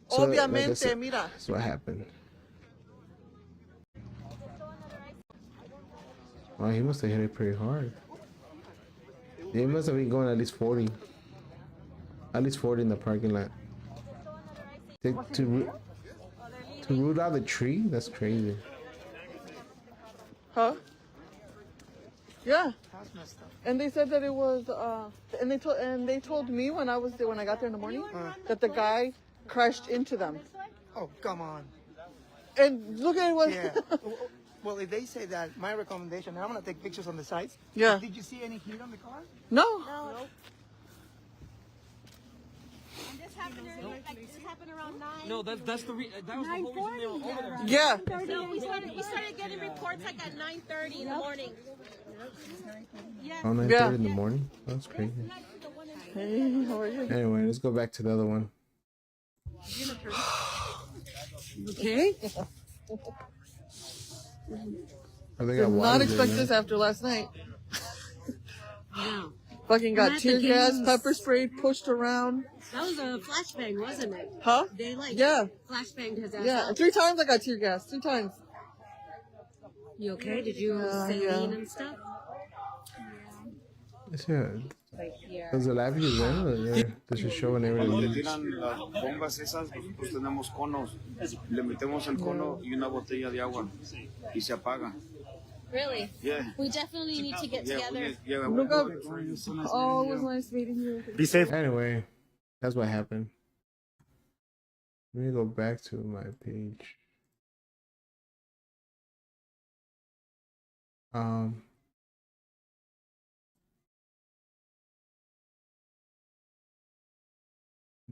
So, like I obviamente, said, mira, that's what happened. Oh, he must have hit it pretty hard. He must have been going at least 40. At least 40 in the parking lot. To root out the tree? That's crazy. Huh? Yeah. That's messed up. And they said that it was, and they told me when I got there in the morning that the guy crashed into them. Oh, come on. And look at what. Yeah. Well, if they say that, my recommendation, and I'm going to take pictures on the sides. Yeah. Did you see any heat on the car? No. And this happened around 9. No, that was the whole reason they were over there. Yeah. No, we started getting reports like at 9:30 in the morning. Yes. Oh, 9:30 in the morning? That's crazy. Hey, how are you? Anyway, let's go back to the other one. Okay. Oh, they Did got not water expect there, this after last night. Wow. Fucking got Not tear the gas, games. pepper sprayed, pushed around. That was a flashbang, wasn't it? Huh? They like Yeah. flashbanged his ass Yeah. out. 3 times I got tear gas. 3 times. You okay? Did you say yeah. lean and stuff? Yeah. Does the live is in or does it show whenever it Cuando le leaves? tiran las bombas esas, nosotros tenemos conos. Le metemos el cono y una botella de agua y se apaga. Really? Yeah. We definitely need to get together. Look up. Oh, it was nice meeting you. Be safe. Anyway, that's what happened. Let me go back to my page.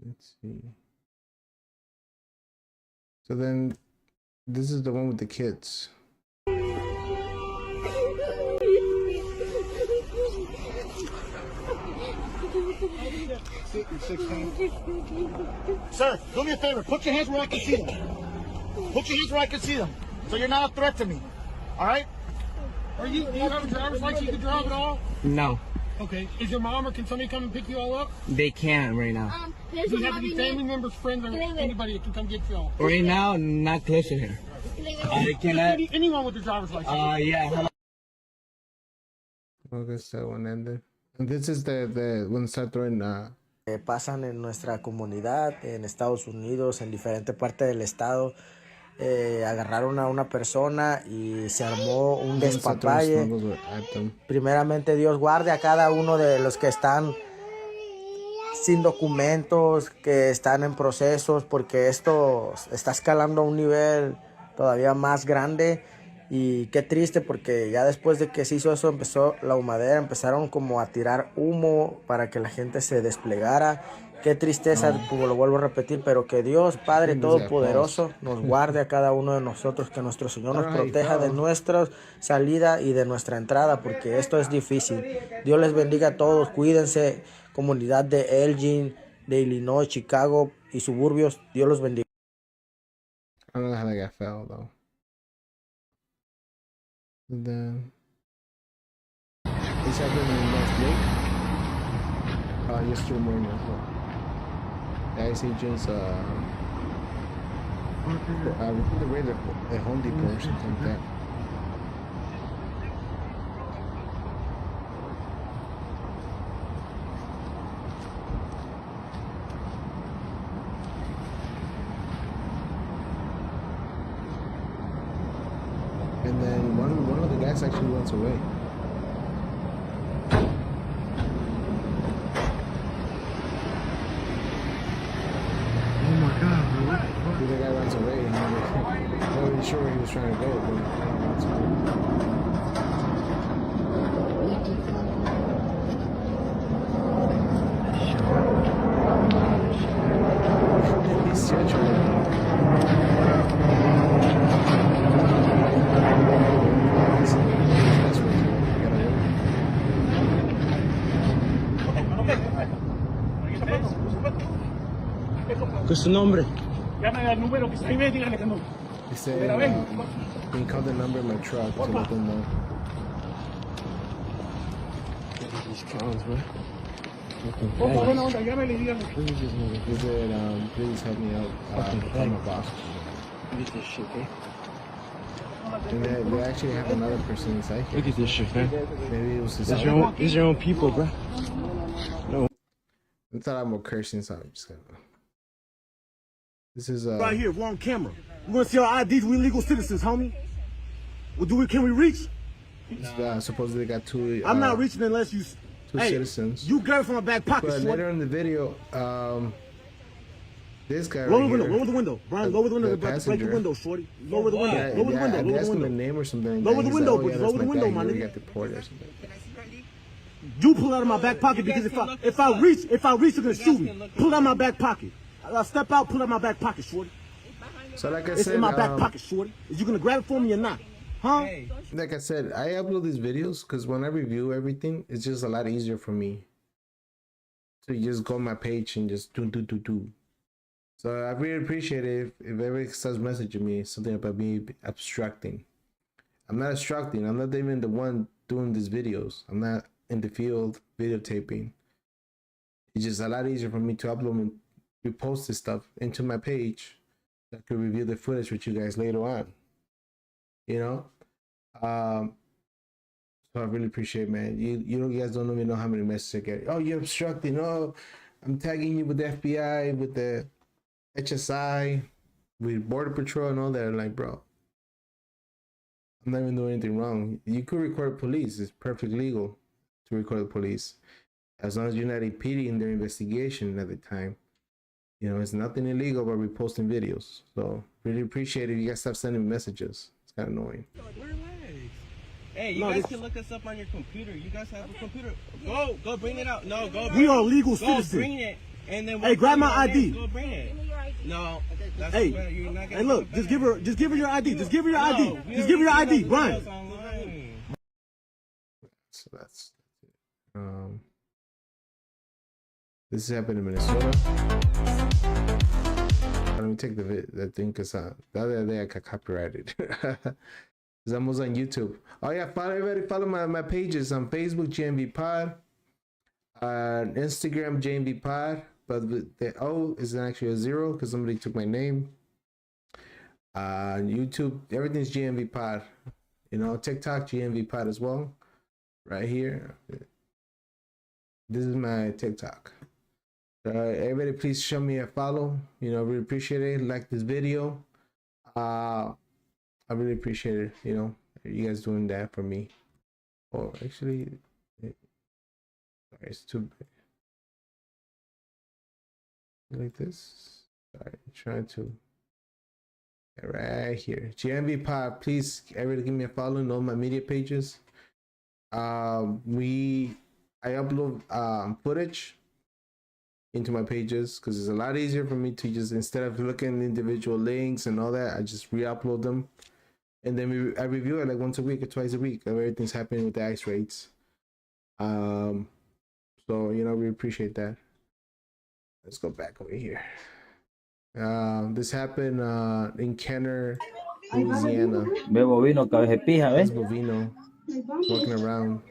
Let's see. So then, this is the one with the kids. Sir, do me a favor. Put your hands where I can see them. Put your hands where I can see them. So you're not a threat to me. All right? Do you have a driver's license? You can drive at all? No, Okay. Is your mom or can somebody come and pick you all up? they can't right now. Do you have any family members, friends, or anybody that can come get you all? Right now, not close to here. They cannot. Anyone with a driver's license? Yeah. I guess that one ended. And this is the one start throwing Pasan en nuestra comunidad, en Estados Unidos, en diferentes partes del estado. Agarraron a una persona y se armó un despapalle. Primeramente, Dios guarde a cada uno de los que están sin documentos, que están en procesos, porque esto está escalando a un nivel todavía más grande. Y qué triste, porque ya después de que se hizo eso, empezó la humadera, empezaron como a tirar humo para que la gente se desplegara. Qué tristeza, como lo vuelvo a repetir, pero que Dios, Padre Todopoderoso, nos guarde a cada uno de nosotros, que nuestro Señor nos proteja de nuestra salida y de nuestra entrada, porque esto es difícil. Dios les bendiga a todos, cuídense, comunidad de Elgin, de Illinois, Chicago y suburbios, Dios los bendiga. I don't know how that guy fell though. And then this happened in North Lake. Yesterday morning as well. The ICE agents they raided a Home Depot or something like that. And then one of the guys actually runs away. Oh my God, bro. What the fuck? The guy runs away. And I'm not really sure where he was trying to go, but he runs away. He's ¿Qué es su nombre? Llame al número que está ahí, dígale que no. He said, can you call the number in my truck to let them know? These clowns, bro. Buena onda, llámele y dígale. He said, please help me out. I'm a boss. Get this shit, okay? And they actually have another person inside here. Look at this shit, man. Maybe it was his These are your own people, bro. No. I thought I'm more cursing, so I'm just gonna. This is Right here, we're on camera. We're gonna see our IDs. We legal citizens, homie. Well, can we reach? supposedly got two. I'm not reaching unless you. Two citizens. You grab it from my back pocket. But shorty. later in the video, this guy. Lower right the window. here, Lower the window. Brian, lower the window. Break the window, shorty. Lower the window. Lower the window. I Lower asked the him a window. name or something. Lower the window, Like, lower the window, my nigga. nigga. Got deported or something. You pull it out of my back pocket because if I reach, you're gonna shoot me. Pull it out of my back pocket. I'll step out. Pull it out of my back pocket, shorty. So like I It's said, in my back pocket, shorty. Is you gonna grab it for me or not? Huh? Like I said, I upload these videos because when I review everything, it's just a lot easier for me. So you just go on my page and just do. So I really appreciate it if everybody starts messaging me something about me abstracting. I'm not abstracting. I'm not even the one doing these videos. I'm not in the field videotaping. It's just a lot easier for me to upload and repost this stuff into my page. So I could review the footage with you guys later on. You know? So I really appreciate it, man. You guys don't even know how many messages I get. Oh, you're obstructing. Oh, I'm tagging you with the FBI, with the HSI, with Border Patrol and all that. I'm like, bro, I'm not even doing anything wrong. You could record police. It's perfectly legal to record the police. As long as you're not impeding their investigation at the time. You know, it's nothing illegal about reposting videos. So really appreciate it. You guys stop sending messages. It's kind of annoying. Hey, you guys can look us up on your computer. You guys have a computer. Go bring it out. No, go. We are legal citizens. Go bring it, and then. Hey, grab my ID. Go bring it. No. Hey, hey, look, just give her your ID. Just give her your ID. Just give her your ID. Run. So that's this happened in Minnesota. Let me take the thing because the other day I got copyrighted. Because I was on YouTube. Oh yeah, follow my pages on Facebook, JMV Pod, Instagram, JMV Pod, but the O is actually a 0 because somebody took my name. YouTube, everything's JMV Pod. You know, TikTok, JMV Pod as well. Right here. This is my TikTok. Everybody, please show me a follow. You know, really appreciate it. Like this video. I really appreciate it, you know, you guys doing that for me. Oh, actually, sorry, it's too big. Like this. Sorry, I'm trying to. Right here. JMV Pod, please, everybody give me a follow on all my media pages. I upload footage into my pages because it's a lot easier for me to just, instead of looking at individual links and all that, I just re-upload them. And then I review it like once a week or twice a week of everything's happening with the ICE raids. So, you know, we appreciate that. Let's go back over here. This happened in Kenner, Louisiana. Bovino, cabeza pija, ¿ves? Bovino, walking around.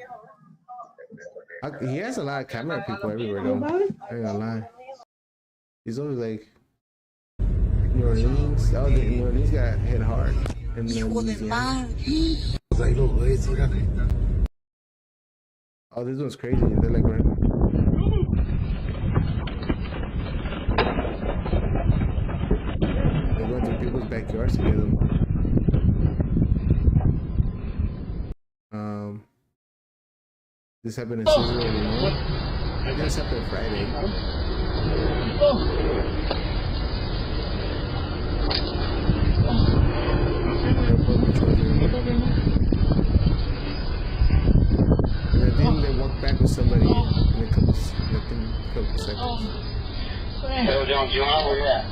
He has a lot of camera people everywhere, though. I ain't gonna lie. He's always like, New Orleans. Oh, New Orleans got hit hard. Oh, this one's crazy. They're like right. They're going through people's backyards to get them. This happened in Cicero, Illinois. I think this happened Friday. And I think they walked back with somebody in a couple seconds. Hey, John, where you at?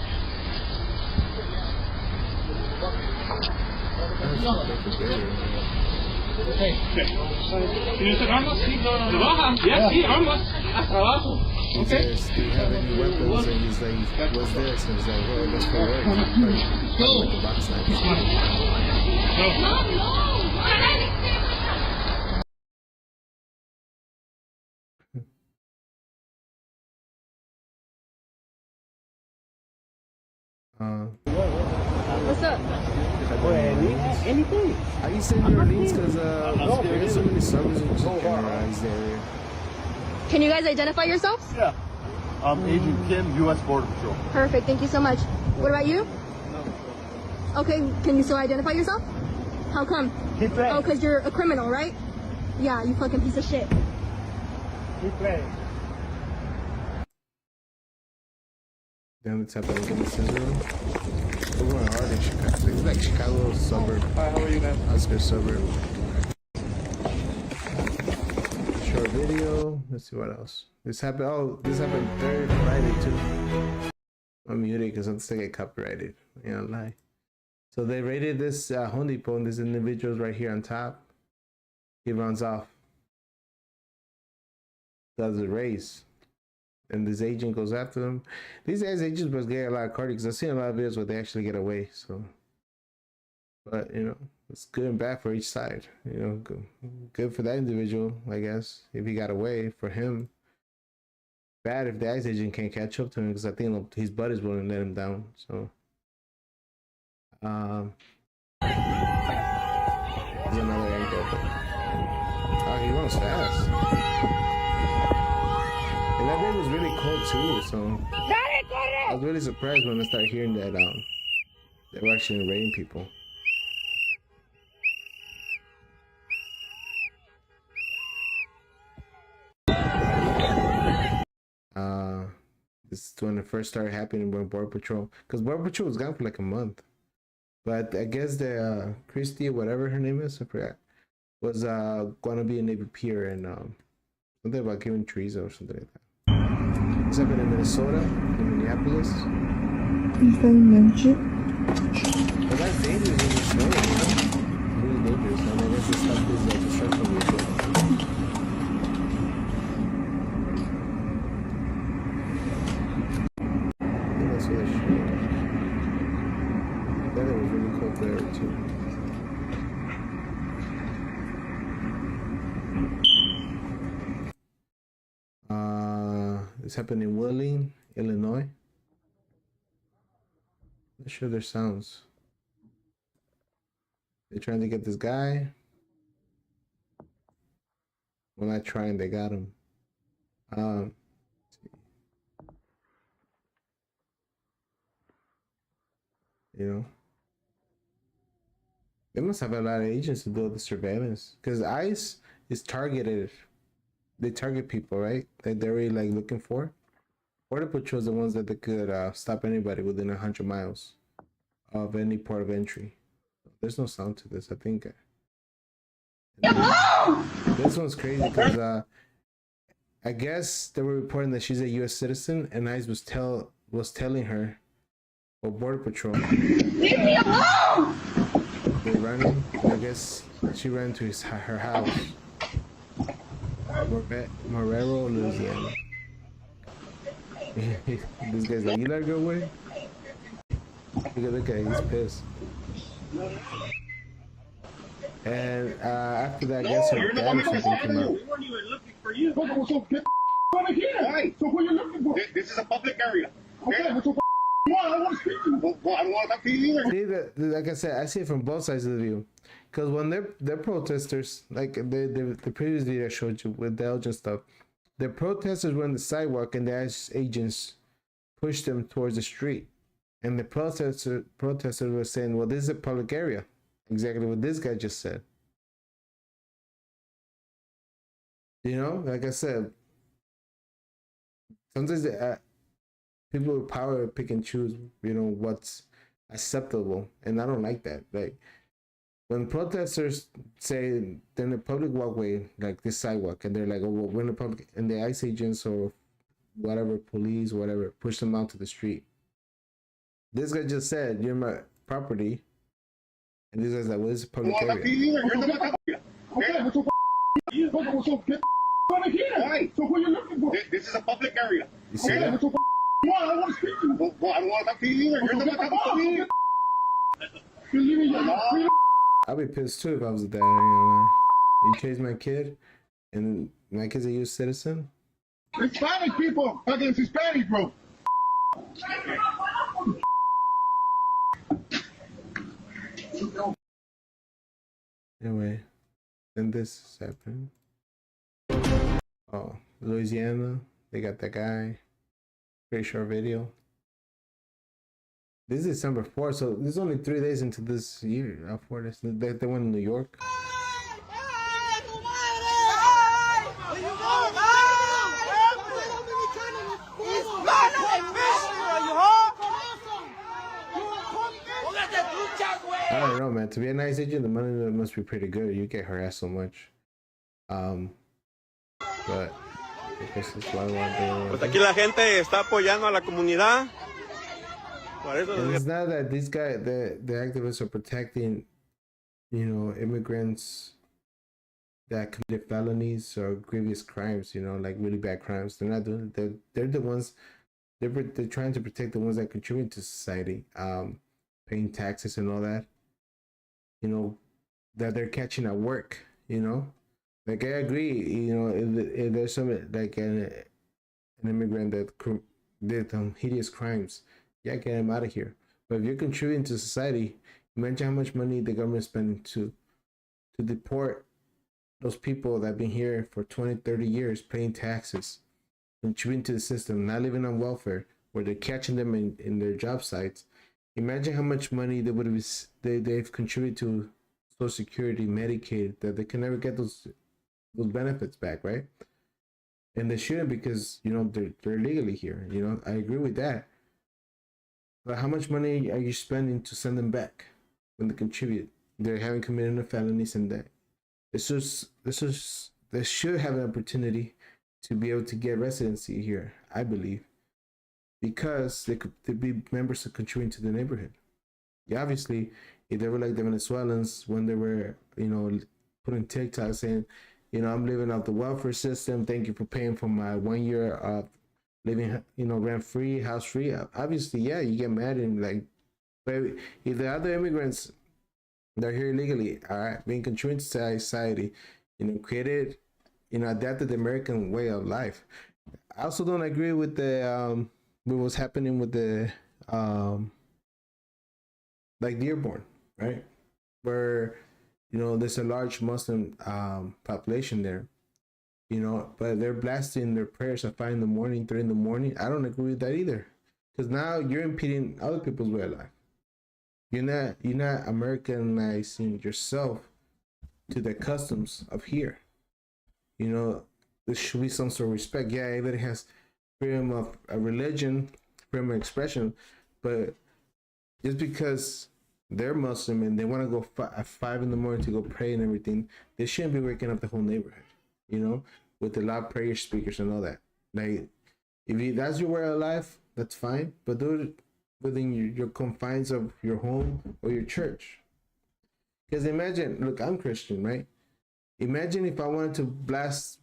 ¿Tienes armas? Sí, ¿se baja? Ya, sí, armas. Hasta abajo. He says, do you have any weapons? And he's like, what's this? And he's like, well, that's for work. Like a box knife. What's up? Anything? I used to say New Orleans because there's so many services cameras there. Can you guys identify yourselves? Yeah. I'm Agent Kim, U.S. Border Patrol. Perfect, thank you so much. What about you? Okay, can you still identify yourself? How come? Keep playing. Oh, because you're a criminal, right? Yeah, you fucking piece of shit. Keep playing. Then let's have a look at the syndrome. We're going hard in Chicago. It's like Chicago suburb. Hi, how are you guys? Oscar suburb. Short video. Let's see what else. This happened. Oh, this happened third Friday too. I'm muted because I'm still get copyrighted. You know, lie. So they raided this Home Depot, and this individual's right here on top. He runs off. Does a race. And this agent goes after them. These guys, agents must get a lot of cardio because I've seen a lot of videos where they actually get away. So, but you know, it's good and bad for each side. You know, good for that individual, I guess, if he got away. For him, bad if the ICE agent can't catch up to him because I think his buddies wouldn't let him down. So, there's another angle. Oh, he runs fast. And that day was really cold too, so I was really surprised when I started hearing that they were actually raiding people. This is when it first started happening when Border Patrol, because Border Patrol was gone for like a month, but I guess the Christy, whatever her name is, I forgot, was gonna be a Navy pier and something about giving trees or something like that. This happened in Minnesota, in Minneapolis. But that's dangerous in Minnesota, you know? Really dangerous. I mean, I guess this stuff is like construction vehicle. I think that's what they showed. Then it was really cold there too. This happened in Wheeling, Illinois. Not sure their sounds. They're trying to get this guy. Well, not trying, they got him. You know, they must have a lot of agents to do the surveillance because ICE is targeted. They target people, right? That they're really like looking for. Border Patrol is the ones that they could stop anybody within 100 miles of any port of entry. There's no sound to this. I think this one's crazy because I guess they were reporting that she's a U.S. citizen, and ICE was telling her, or Border Patrol, leave me alone. They're running. I guess she ran to her house. Marrero, Louisiana. This guy's like, you let her go away? Look at it, he's pissed. And after that, I guess her dad or something came out. We weren't even looking for you. So get out here. Right. So what are you looking for? This is a public area. Okay, what's your I don't want to speak to you. Well, I don't want to talk to you either. See, like I said, I see it from both sides of the view. Because when they're protesters, like the previous video I showed you with the Elgin stuff, the protesters were on the sidewalk and the ICE agents pushed them towards the street. And the protesters were saying, well, this is a public area. Exactly what this guy just said. You know, like I said, sometimes people with power pick and choose, you know, what's acceptable. And I don't like that. Like, when protesters say they're in a public walkway, like this sidewalk, and they're like, oh, well, we're in a public, and the ICE agents or whatever, police, whatever, push them out to the street. This guy just said, you're my property. And this guy's like, well, this is a public area. Okay, what's your get out of here. Right. So what are you looking for? This is a public area. You see that? I don't want to speak to you. Well, I don't want to talk to you either. You're the one talking to me. You're leaving your mom. I'd be pissed too if I was a dad. You know, you chase my kid, and my kid's a U.S. citizen. Hispanic people against Hispanic, bro. Anyway, then this happened. Oh, Louisiana, they got that guy. Pretty short video. This is December 4th, so there's only 3 days into this year. For this, they went in New York. I don't know, man. To be a nice agent, the money must be pretty good. You get harassed so much. But this is why Pues aquí la gente está apoyando a la comunidad. And it's not that these guys, the activists are protecting, you know, immigrants that committed felonies or grievous crimes, you know, like really bad crimes. They're not doing. They're the ones. They're trying to protect the ones that contribute to society, paying taxes and all that. You know, that they're catching at work. You know, like I agree. You know, if there's some like an immigrant that did hideous crimes, yeah, get him out of here. But if you're contributing to society, imagine how much money the government is spending to deport those people that have been here for 20, 30 years, paying taxes, contributing to the system, not living on welfare, where they're catching them in their job sites. Imagine how much money they've contributed to Social Security, Medicaid, that they can never get those benefits back, right? And they shouldn't, because, you know, they're legally here. You know, I agree with that. But how much money are you spending to send them back when they contribute? They haven't committed no felonies, and that they should have an opportunity to be able to get residency here, I believe, because they could be members of contributing to the neighborhood. Yeah, obviously, if they were like the Venezuelans when they were, you know, putting TikTok saying, you know, I'm living off the welfare system. Thank you for paying for my 1 year of living, you know, rent free, house free. Obviously, yeah, you get mad and like, but if the other immigrants, they're here illegally, all right, being contributing to society, you know, created, you know, adapted the American way of life. I also don't agree with the with what's happening with the like Dearborn, right? Where, you know, there's a large Muslim population there, you know, but they're blasting their prayers at 5 in the morning, 3 in the morning. I don't agree with that either, because now you're impeding other people's way of life. You're not Americanizing yourself to the customs of here. You know, there should be some sort of respect. Yeah, everybody has freedom of a religion, freedom of expression, but just because they're Muslim and they want to go at 5 in the morning to go pray and everything, they shouldn't be waking up the whole neighborhood, you know, with the loud prayer speakers and all that. Like, if that's your way of life, that's fine, but do it within your confines of your home or your church. Because imagine, look, I'm Christian, right? Imagine if I wanted to blast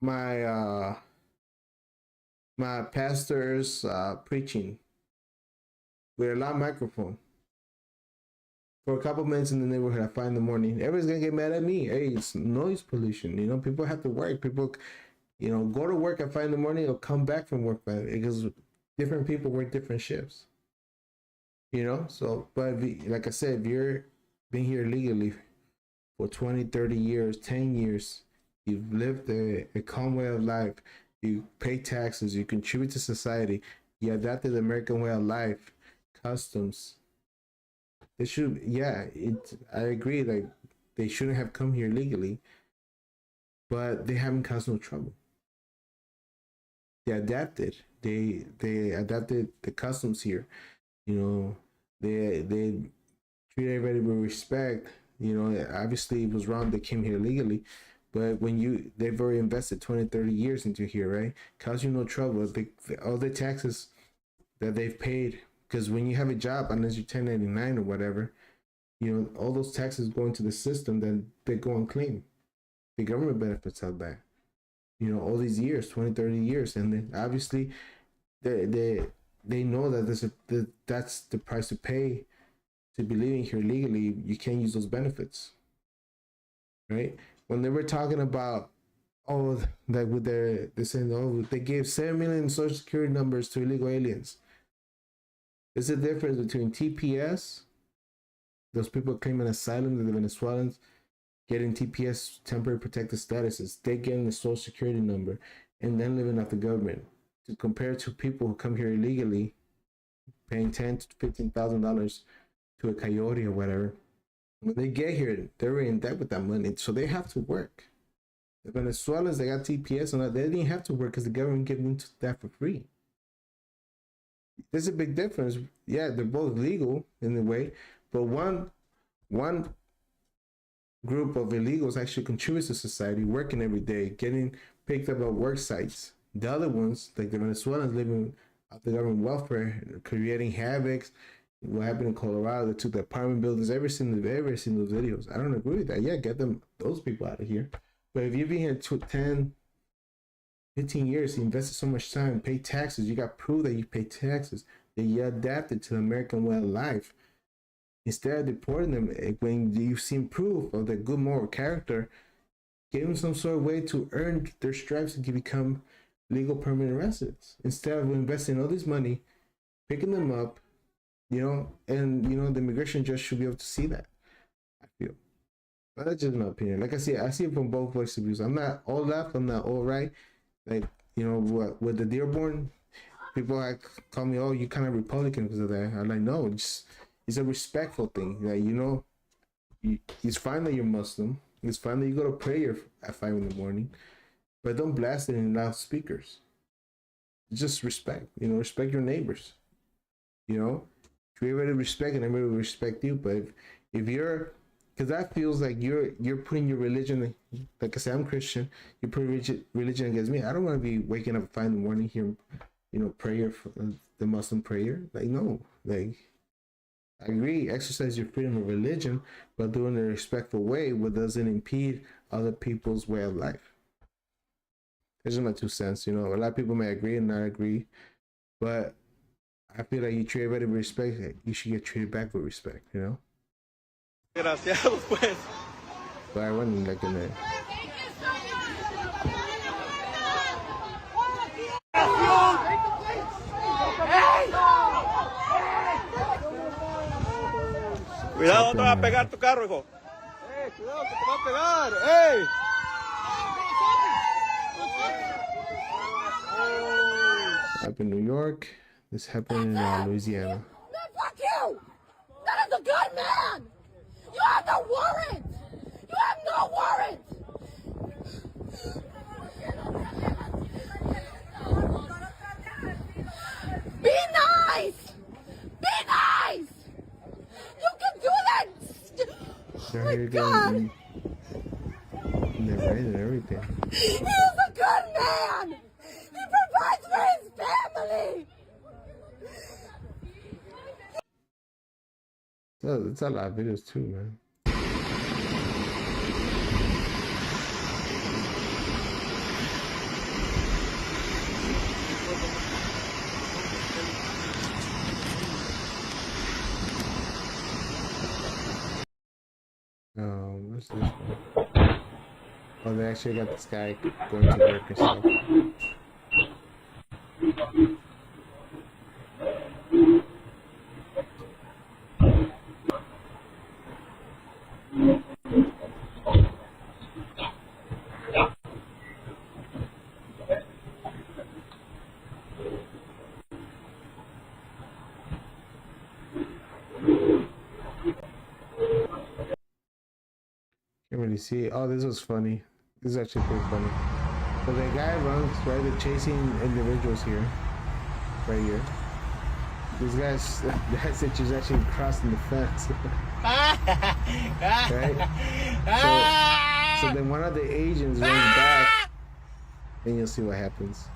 my my pastor's preaching with a loud microphone for a couple minutes in the neighborhood at 5 in the morning. Everybody's gonna get mad at me. Hey, it's noise pollution. You know, people have to work. People, you know, go to work at 5 in the morning or come back from work because different people work different shifts. You know, so, but like I said, if you're been here legally for 20, 30 years, 10 years, you've lived a calm way of life, you pay taxes, you contribute to society, you adapted the American way of life, customs. They should, yeah, I agree, like, they shouldn't have come here legally, but they haven't caused no trouble. They adapted. They adapted the customs here. You know, they treat everybody with respect. You know, obviously it was wrong they came here legally, but when they've already invested 20, 30 years into here, right? Cause you no trouble. All the taxes that they've paid, because when you have a job, unless you're 1099 or whatever, you know, all those taxes go into the system, then they go unclaimed. The government benefits out of that. You know, all these years, 20, 30 years. And then obviously they know that that's the price to pay to be living here legally. You can't use those benefits, right? When they were talking about, oh, like with they're saying, oh, they gave 7 million social security numbers to illegal aliens. There's a difference between TPS, those people claiming asylum, the Venezuelans getting TPS, temporary protected statuses, they getting the social security number and then living off the government, to compare to people who come here illegally paying $10,000 to $15,000 to a coyote or whatever. When they get here, they're in debt with that money, so they have to work. The Venezuelans, they got TPS and that, they didn't have to work because the government gave them that for free. There's a big difference. Yeah, they're both legal in a way, but one group of illegals actually contributes to society, working every day, getting picked up at work sites. The other ones, like the Venezuelans, living off the government welfare, creating havocs. What happened in Colorado? They took the apartment buildings. Ever seen those videos? I don't agree with that. Yeah, get those people out of here. But if you've been here 10, 15 years, you invested so much time, pay taxes, you got proof that you pay taxes, that you adapted to the American way of life. Instead of deporting them, when you've seen proof of their good moral character, give them some sort of way to earn their stripes and become legal permanent residents. Instead of investing all this money, picking them up, and the immigration judge should be able to see that, I feel. But that's just my opinion. Like I see it from both points of view. I'm not all left, I'm not all right. Like, with the Dearborn, people call me, oh, you kind of Republican because of that. I'm like, no, it's a respectful thing. Like, it's fine that you're Muslim. It's fine that you go to prayer at 5 in the morning, but don't blast it in loudspeakers. Just respect. Respect your neighbors. Everybody respect and everybody will respect you. But if you're, because that feels like you're putting your religion, like I said, I'm Christian, you put religion against me. I don't want to be waking up at 5 in the morning hearing, prayer, for the Muslim prayer. Like, no, like, I agree, exercise your freedom of religion, but do it in a respectful way, what doesn't impede other people's way of life. Those are my 2 cents. A lot of people may agree and not agree, but I feel like you treat everybody with respect, you should get treated back with respect, Desgraciados, pues. But I wasn't like in there. Cuidado, no te va a pegar tu carro, hijo. Cuidado que te va a pegar. Up in New York, this happened in Louisiana. Man, fuck you! That is a good man! You have no warrant! You have no warrant! Be nice! Be nice! You can do that! They're here again. They're right and everything. He is a good man! He provides for his family! So it's a lot of videos too, man. What's this one? Oh, they actually got this guy going to work and stuff. Can't really see it. Oh, this was funny. This is actually pretty funny. So the guy runs, right? They're chasing individuals here. Right here. This guy's is actually crossing the fence. Right? So then one of the agents runs back. And you'll see what happens.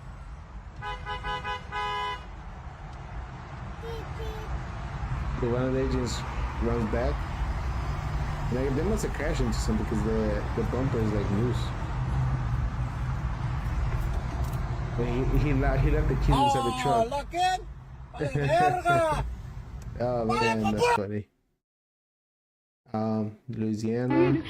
So one of the agents runs back. Like, they must have crashed into something because the bumper is like loose. And he left the keys inside the truck. Oh man, that's funny. Louisiana.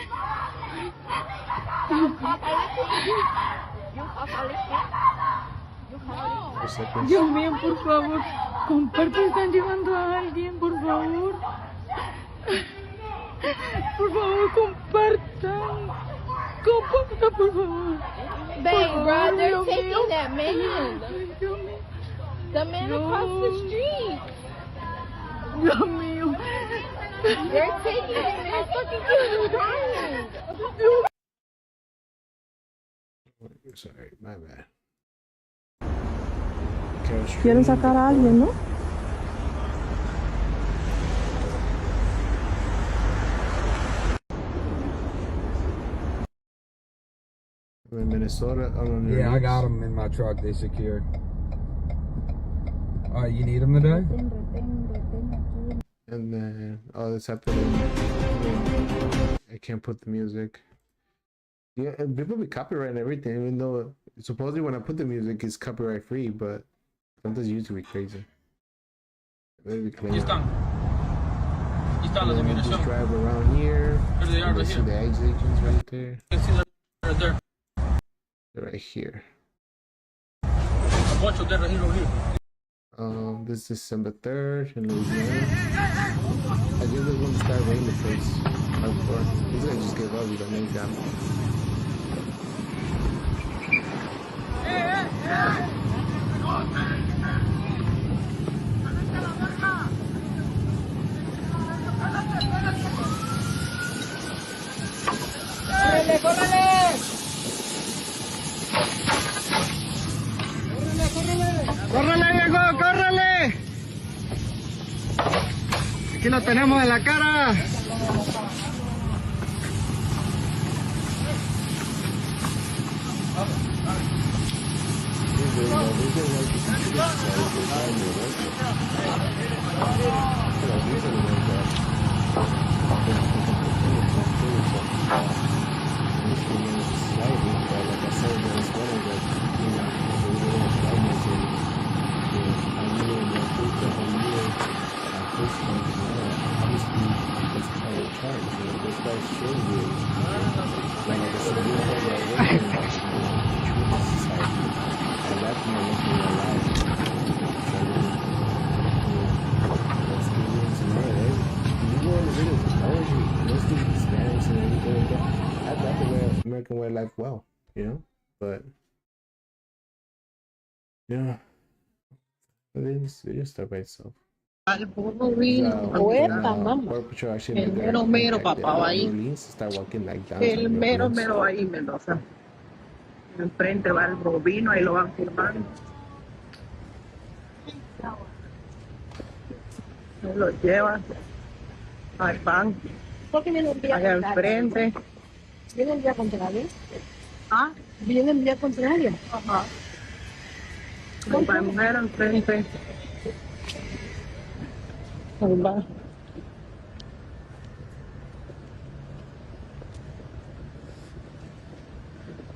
Dios mío, por favor, comparte, están llevando a alguien, por favor. Por favor, compartan. Compartan, por favor. Babe, bro, they're taking that man. The man across the street. Dios mío. They're taking it, man. Fucking Sorry, my bad. Quieren sacar a alguien, ¿no? In Minnesota. Yeah, I got them in my truck. They secured. You need them today? And then, oh, this happening. I can't put the music. Yeah, and people be copyrighting everything, even though supposedly when I put the music, it's copyright free, but sometimes YouTube be crazy. Maybe clean. Just drive around here. You see the exit agents right there. They're right here. This is December 3rd in Louisiana. I guess there's one start right in the place. This guy just gave up. He got named down. ¡Córrele, viejo! ¡Córrele! Aquí lo tenemos en la cara. American way of life well, you know, but yeah, but then this video start by itself. El mero mero papá ahí. El mero mero ahí, Mendoza. Enfrente va el bovino, ahí lo van firmando. Ahí lo llevan. Ahí van. Allá enfrente. ¿Vienen vía contraria? ¿Ah? ¿Vienen vía contraria? Ajá. Ahí va el mero enfrente. Ahí va.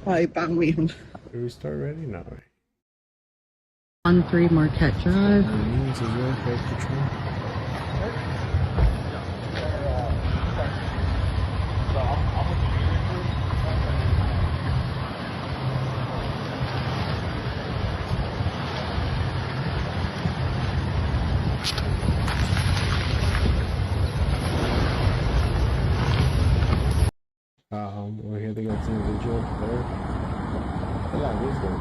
Ahí van, mijo. Did we start ready? No. 13 Marquette Drive. We're here to get some individual there. Yeah, this one.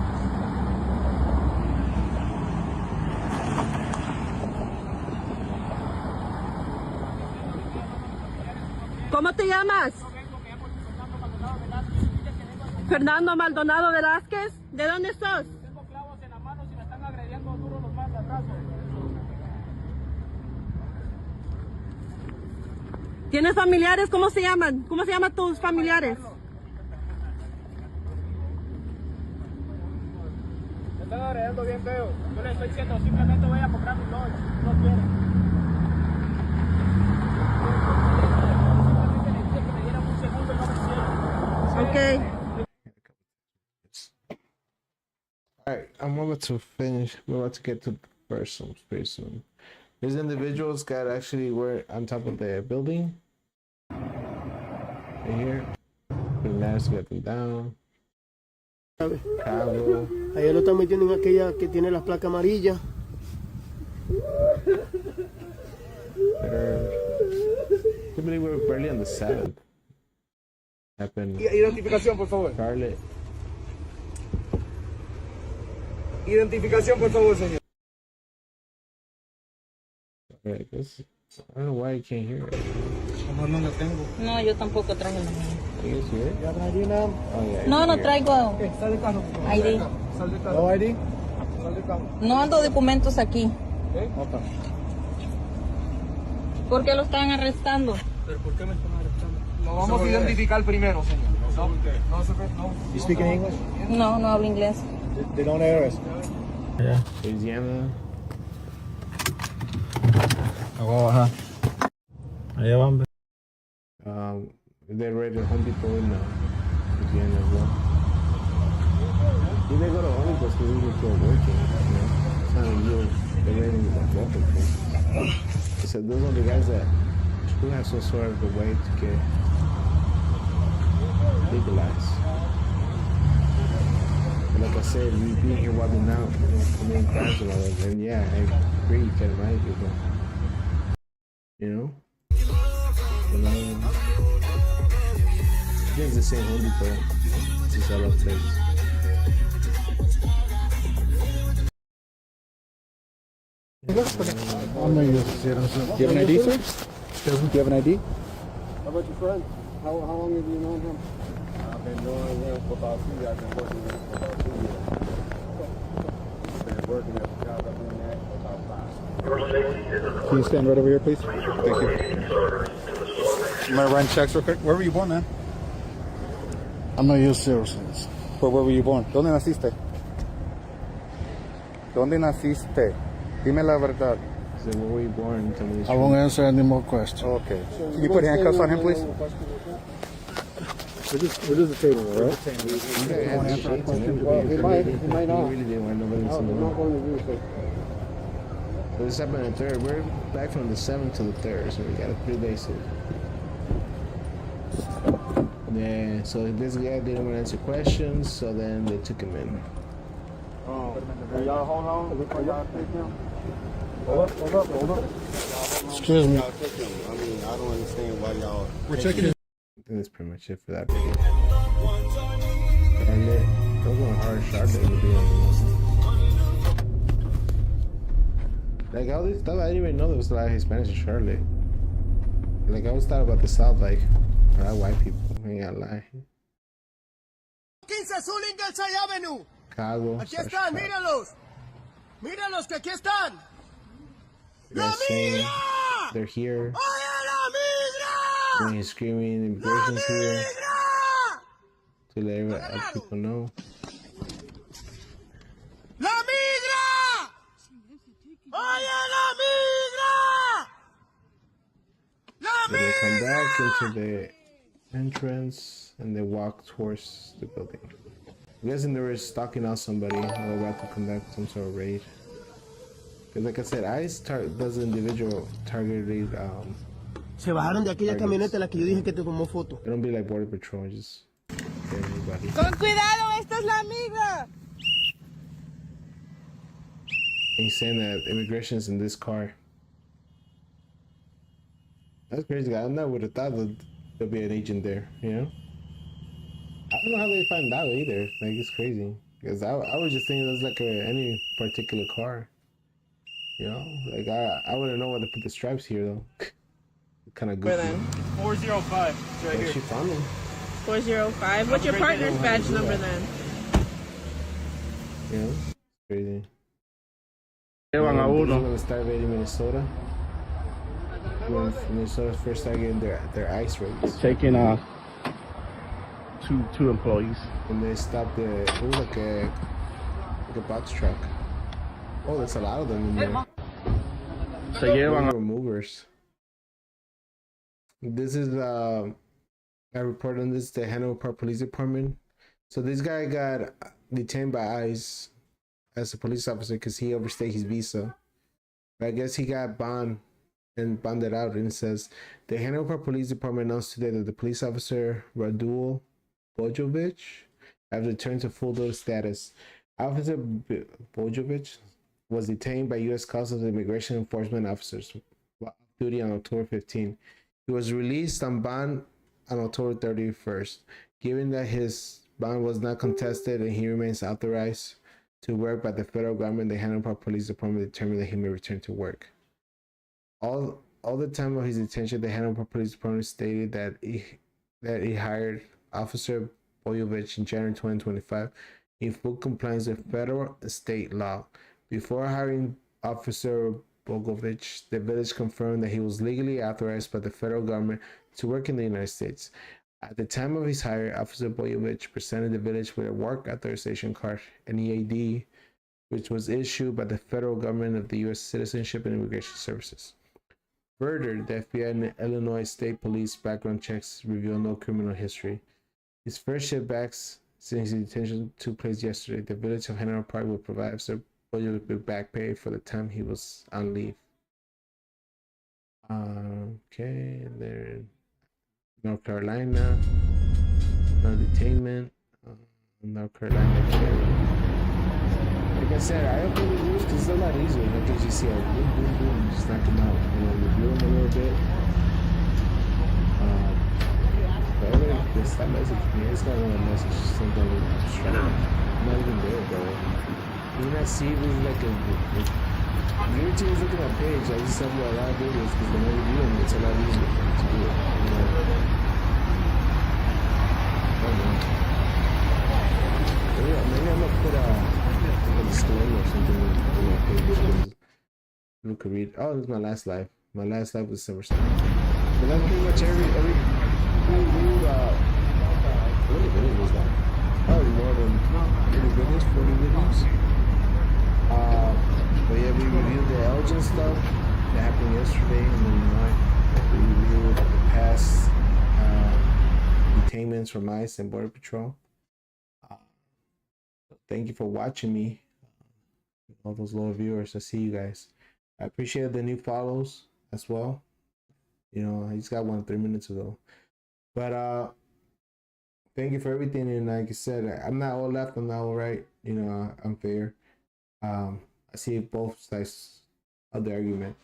¿Cómo te llamas? Fernando Maldonado Velázquez. ¿De dónde sos? Tengo clavos en la mano y me están agrediendo duro los más de atrás. ¿Tienes familiares? ¿Cómo se llaman? ¿Cómo se llaman tus familiares? Me están agrediendo bien feo. Yo le estoy diciendo, simplemente voy a comprar mi lunch. No quieren. Simplemente les dije que me dieran un segundo y no me hicieron. Okay. Alright, I'm about to finish. We're about to get to personals pretty soon. These individuals got actually were on top of the building. Right here. We managed to get them down. Cabo. Allá lo están metiendo en aquella que tiene las placas amarillas. I believe we're barely on the 7th. Happened. Identificación, por favor. Scarlett. Identificación, por favor, señor. Okay, I don't know why you can't hear it. No, yo tampoco traje la mía. You guys hear it? You have an ID now? Oh, yeah. No, no I can hear it. traigo Okay, sal del carro. ID. Sal del carro. No ID? Sal del carro. No ando documentos aquí. Okay. ¿Por qué lo están arrestando? ¿Pero por qué me están arrestando? Lo vamos a identificar primero, señor. No. You speak in English? No, no hablo inglés. They don't arrest. Yeah. Louisiana. Ajá. Allá van. They're ready to Home Depot in Louisiana as well. They go to Home Depot because they're still working. You know? It's not a real. They're ready to walk with them. So those are the guys that who have some sort of a way to get legalized. But like I said, we being here wilding out, committing crimes and all that, and yeah, I agree, you can write people. You know? But I think it's the same Home Depot. It's just other place. I'm not used to it. Do you have an ID, sir? Do you have an ID? How about your friend? How long have you known him? I've been knowing him for about 2 years. I've been working with him for about 2 years. I've been working at the job I've been at for about 5. Can you stand right over here, please? Thank you. I'm gonna run checks real quick. Where were you born, man? I'm not U.S. citizens. Where were you born? ¿Dónde naciste? ¿Dónde naciste? Dime la verdad. So where were you born? Tell me the I won't truth. answer any more questions. Okay. Can you put handcuffs on him, please? Where does the table, right? He might not. really didn't want nobody to I'm know. not going to do so. So this happened on the 3rd. We're back from the 7th to the 3rd, so we got a 3 days. Yeah, so this guy didn't want to answer questions, so then they took him in. Y'all hold on. Y'all take him. Hold up. Excuse me. Y'all take him. I mean, I don't understand why y'all. We're checking his. I think that's pretty much it for that video. Charlotte. I was going hard. Charlotte would be on the most. Like all this stuff, I didn't even know there was a lot of Hispanics in Charlotte. Like I always thought about the South, like a lot of white people. I ain't gonna lie. 15 Azul Ingleside Avenue. Chicago. Aquí están, míralos. Míralos que aquí están. They're saying they're here. When he's screaming, immigration's here. To let other people know. ¡La migra! ¡Oye, la migra! ¡La So they come back into the entrance and they walk towards the building. I'm guessing they were stalking out somebody or about to conduct some sort of raid. Because like I said, ICE does individual targeted Se bajaron de aquella camioneta la que yo dije que te tomó foto. It don't be like border patrol, just everybody. Con cuidado, esta es la migra. He's saying that immigration is in this car. That's crazy. I never would have thought that there'd be an agent there, you know? I don't know how they find out either. Like, it's crazy. Because I was just thinking it was like any particular car. You know? Like, I wouldn't know where to put the stripes here, though. Kind of goofy. 405. It's right here. She found them. 405. What's your partner's badge number then? You know? Crazy. Llevan a uno. When they started raiding Minnesota. When Minnesota first started getting their ICE raids. Taking two employees. And they stopped it was like a box truck. Oh, there's a lot of them in there. Se llevan They were movers. This is I report on this the Hanover Park Police Department. So this guy got detained by ICE as a police officer because he overstayed his visa. But I guess he got bonded out, and it says the Hanover Park Police Department announced today that the police officer Radul Bojovic have returned to full duty status. Officer Bojovic was detained by U.S. Customs and Immigration Enforcement officers while off duty on October 15. He was released on bond on October 31st. Given that his bond was not contested and he remains authorized to work by the federal government, the Hanover Park Police Department determined that he may return to work. All the time of his detention, the Hanover Police Department stated that he hired Officer Boyovich in January 2025 in full compliance with federal and state law. Before hiring Officer Bogovich, the village confirmed that he was legally authorized by the federal government to work in the United States. At the time of his hire, Officer Boyovich presented the village with a work authorization card, an EAD, which was issued by the federal government of the U.S. Citizenship and Immigration Services. Further, the FBI and Illinois State Police background checks reveal no criminal history. His first shift back since his detention took place yesterday. The village of Hanover Park will provide Officer Boyovich with back pay for the time he was on leave. Okay, and they're in North Carolina. No detainment. North Carolina. Like I said, I open the rules because it's a lot easier. Like as you see, I boom, boom, boom, just knock them out. Review them a little bit. But everybody, that message me. It's not really a message. Something strong. I'm not even there, bro. You not see it was like a. Every time you look at my page, I just have a lot of videos because when I review them, it's a lot easier to do it. You know? I don't know. Maybe I'm gonna put a disclaimer or something on my page so you can read. Oh, this is my last live. My last live was December 2nd. But that's pretty much every what many videos was that? Probably more than 30 videos, 40 videos. But yeah, we reviewed the Elgin stuff that happened yesterday in Illinois. We reviewed the past detainments from ICE and Border Patrol. Thank you for watching me. All those loyal viewers, I see you guys. I appreciate the new follows as well. You know, I just got one 3 minutes ago. But thank you for everything. And like I said, I'm not all left, I'm not all right. You know, I'm fair. I see both sides of the argument.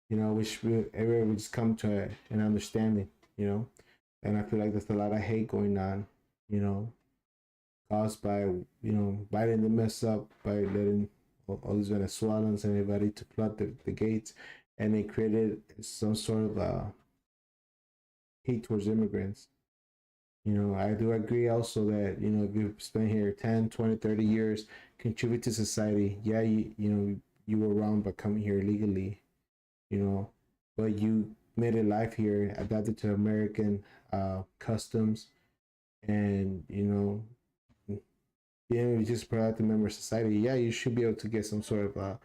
You know, wish everyone would just come to an understanding, you know. And I feel like there's a lot of hate going on, you know, caused by, you know, Biden to mess up by letting all these Venezuelans and everybody to flood the gates, and they created some sort of hate towards immigrants. You know, I do agree also that, you know, if you've spent here 10, 20, 30 years, contribute to society. Yeah, you know, you were wrong by coming here illegally, you know, but you made a life here, adapted to American customs, and, you know, you just productive member of society. Yeah, you should be able to get some sort of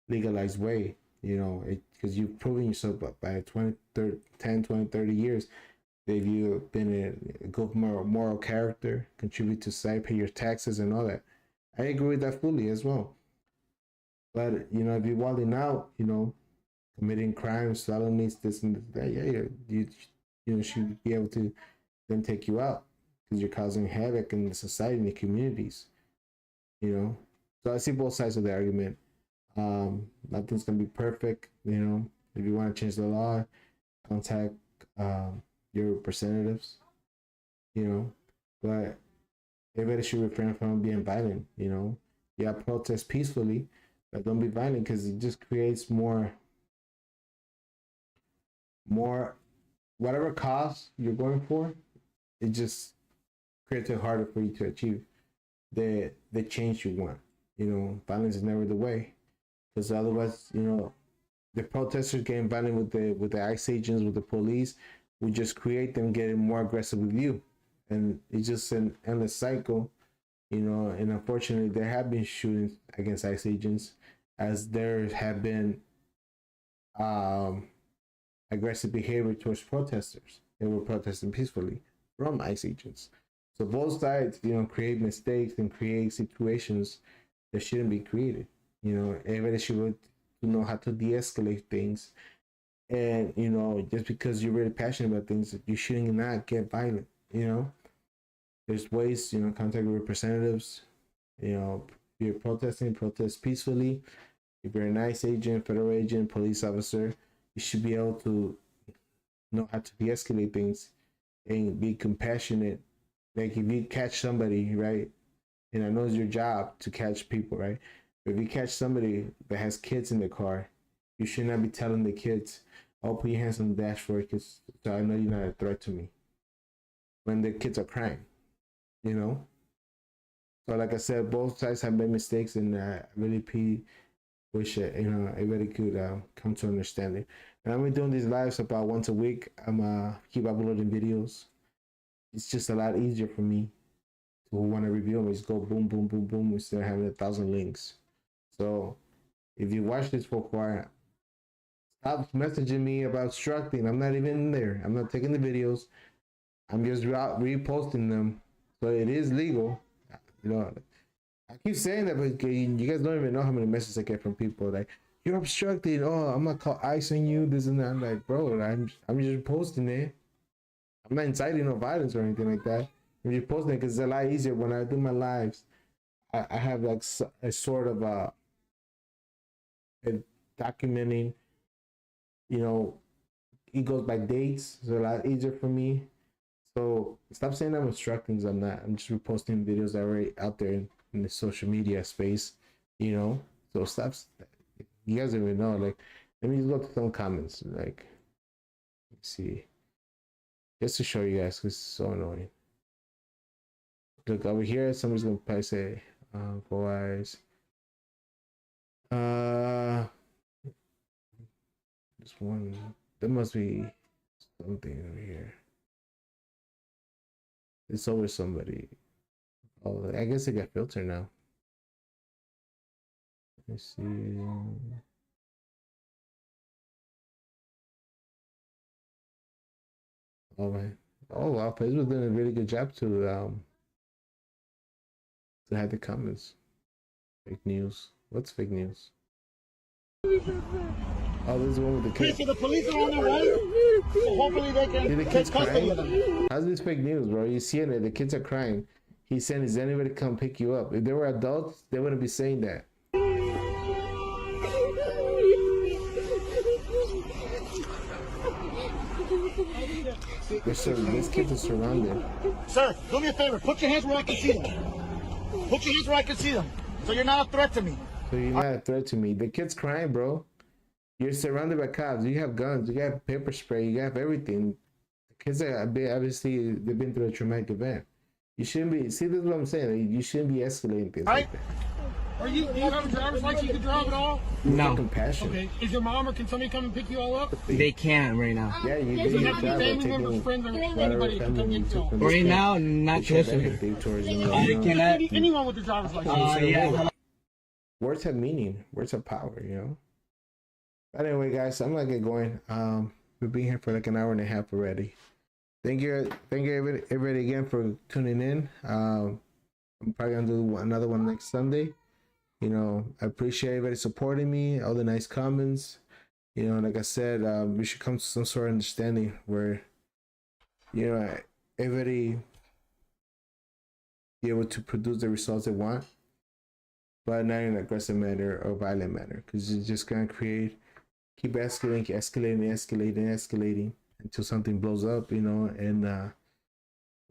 legalized way, you know, because you've proven yourself by 10, 20, 30 years that you've been a good moral character, contribute to society, pay your taxes and all that. I agree with that fully as well. But, you know, if you're wilding out, you know, committing crimes, felonies, this and that, yeah, you know, should be able to then take you out because you're causing havoc in the society and the communities, you know. So I see both sides of the argument. Nothing's gonna be perfect, you know. If you want to change the law, contact your representatives, you know. But everybody should refrain from being violent, you know. Yeah, protest peacefully, but don't be violent because it just creates more whatever cause you're going for, it just creates it harder for you to achieve the change you want. You know, violence is never the way, because otherwise, you know, the protesters getting violent with the ICE agents, with the police, would just create them getting more aggressive with you, and it's just an endless cycle, you know. And unfortunately, there have been shootings against ICE agents, as there have been aggressive behavior towards protesters. They were protesting peacefully from ICE agents. So both sides, you know, create mistakes and create situations that shouldn't be created. You know, everybody should know how to de-escalate things. And, you know, just because you're really passionate about things, you shouldn't not get violent, you know. There's ways, you know, contact your representatives. You know, if you're protesting, protest peacefully. If you're an ICE agent, federal agent, police officer, you should be able to know how to de-escalate things and be compassionate. Like if you catch somebody, right, and I know it's your job to catch people, right, but if you catch somebody that has kids in the car, you should not be telling the kids, "Oh, put your hands on the dashboard, because so I know you're not a threat to me." When the kids are crying, you know. So like I said, both sides have made mistakes, and I really wish everybody could come to understanding. And I'm doing these lives about once a week. I'm keep uploading videos. It's just a lot easier for me to want to review them. Just go boom, boom, boom, boom, instead of having 1,000 links. So if you watch this for a while, stop messaging me about obstructing. I'm not even in there. I'm not taking the videos. I'm just reposting them. So it is legal. You know, I keep saying that, but you guys don't even know how many messages I get from people like, "You're obstructing. Oh, I'm gonna call ICE on you. This and that." I'm like, bro, I'm just posting it. I'm not inciting no violence or anything like that. I'm just posting it because it's a lot easier when I do my lives. I have like a sort of a documenting. You know, it goes by dates. It's a lot easier for me. So stop saying I'm obstructing, because I'm not. I'm just reposting videos that are already out there in the social media space, you know. So stop. You guys don't even know. Like, let me just go to some comments. Like, let's see, just to show you guys, because it's so annoying. Look over here. Somebody's gonna probably say, "Boys, this one. There must be something over here." It's over somebody. Oh, I guess it got filtered now. Let's see. Oh man. Oh wow, Facebook doing a really good job to have the comments. Fake news. What's fake news? Oh, this is the one with the kids. Okay, so the police are on their way. So hopefully they can the take kids custody of crying? them. How's this fake news, bro? You seeing it? The kids are crying. He's saying, "Is anybody come pick you up?" If they were adults, they wouldn't be saying that. These kids are surrounded. Sir, do me a favor. Put your hands where I can see them. Put your hands where I can see them. So you're not a threat to me. So you're not a threat to me. The kid's crying, bro. You're surrounded by cops. You have guns. You got pepper spray. You have everything. The kids are obviously they've been through a traumatic event. You shouldn't be. See, this is what I'm saying. You shouldn't be escalating things like that. Do you have a driver's license? You can drive at all? No compassion. Okay. Is your mom or can somebody come and pick you all up? They can't right now. Yeah, you So do. you have to be family members, friends, or anybody can come get you. Right now, not closely. Anyone with a driver's license. Yeah. Words have meaning. Words have power, you know. But anyway, guys, I'm gonna get going. We've been here for like an hour and a half already. Thank you everybody again for tuning in. I'm probably gonna do another one next Sunday. You know, I appreciate everybody supporting me, all the nice comments. You know, like I said, we should come to some sort of understanding where, you know, everybody be able to produce the results they want, but not in an aggressive manner or violent manner, because it's just gonna keep escalating until something blows up, you know. And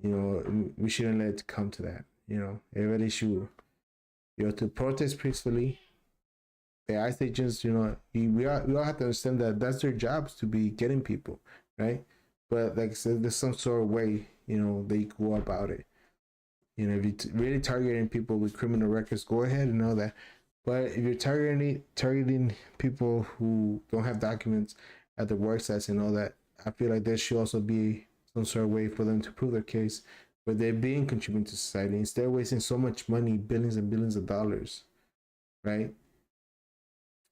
you know, we shouldn't let it come to that. You know, everybody should, you know, to protest peacefully. The ICE agents, you know, we all have to understand that that's their jobs, to be getting people, right? But like I said, there's some sort of way, you know, they go about it. You know, if you're really targeting people with criminal records, go ahead and know that. But if you're targeting people who don't have documents at the work sites and all that, I feel like there should also be some sort of way for them to prove their case, but they're being contributing to society instead of wasting so much money, billions and billions of dollars, right?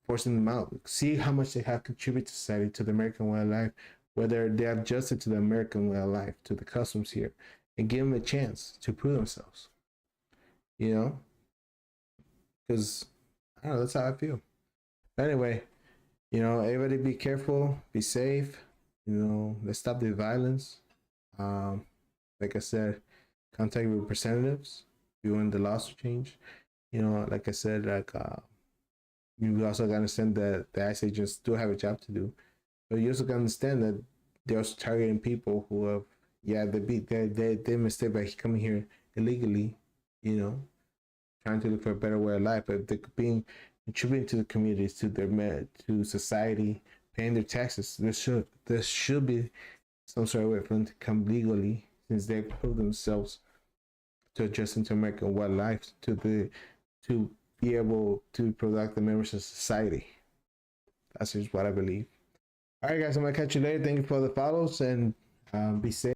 Forcing them out. See how much they have contributed to society, to the American way of life, whether they have adjusted to the American way of life, to the customs here, and give them a chance to prove themselves. You know? Because, I don't know, that's how I feel. But anyway, you know, everybody be careful, be safe. You know, let's stop the violence. Like I said, contact your representatives if you want the laws to change. You know, like I said, like you also gotta understand that the ICE agents do have a job to do, but you also gotta understand that they're also targeting people who have, they mistake by coming here illegally. You know, trying to look for a better way of life, but they're being, contributing to the communities, to to society, paying their taxes. There should be some sort of way for them to come legally, since they prove themselves to adjust into American wildlife, to be able to be productive members of society. That's just what I believe. All right, guys, I'm gonna catch you later. Thank you for the follows, and be safe.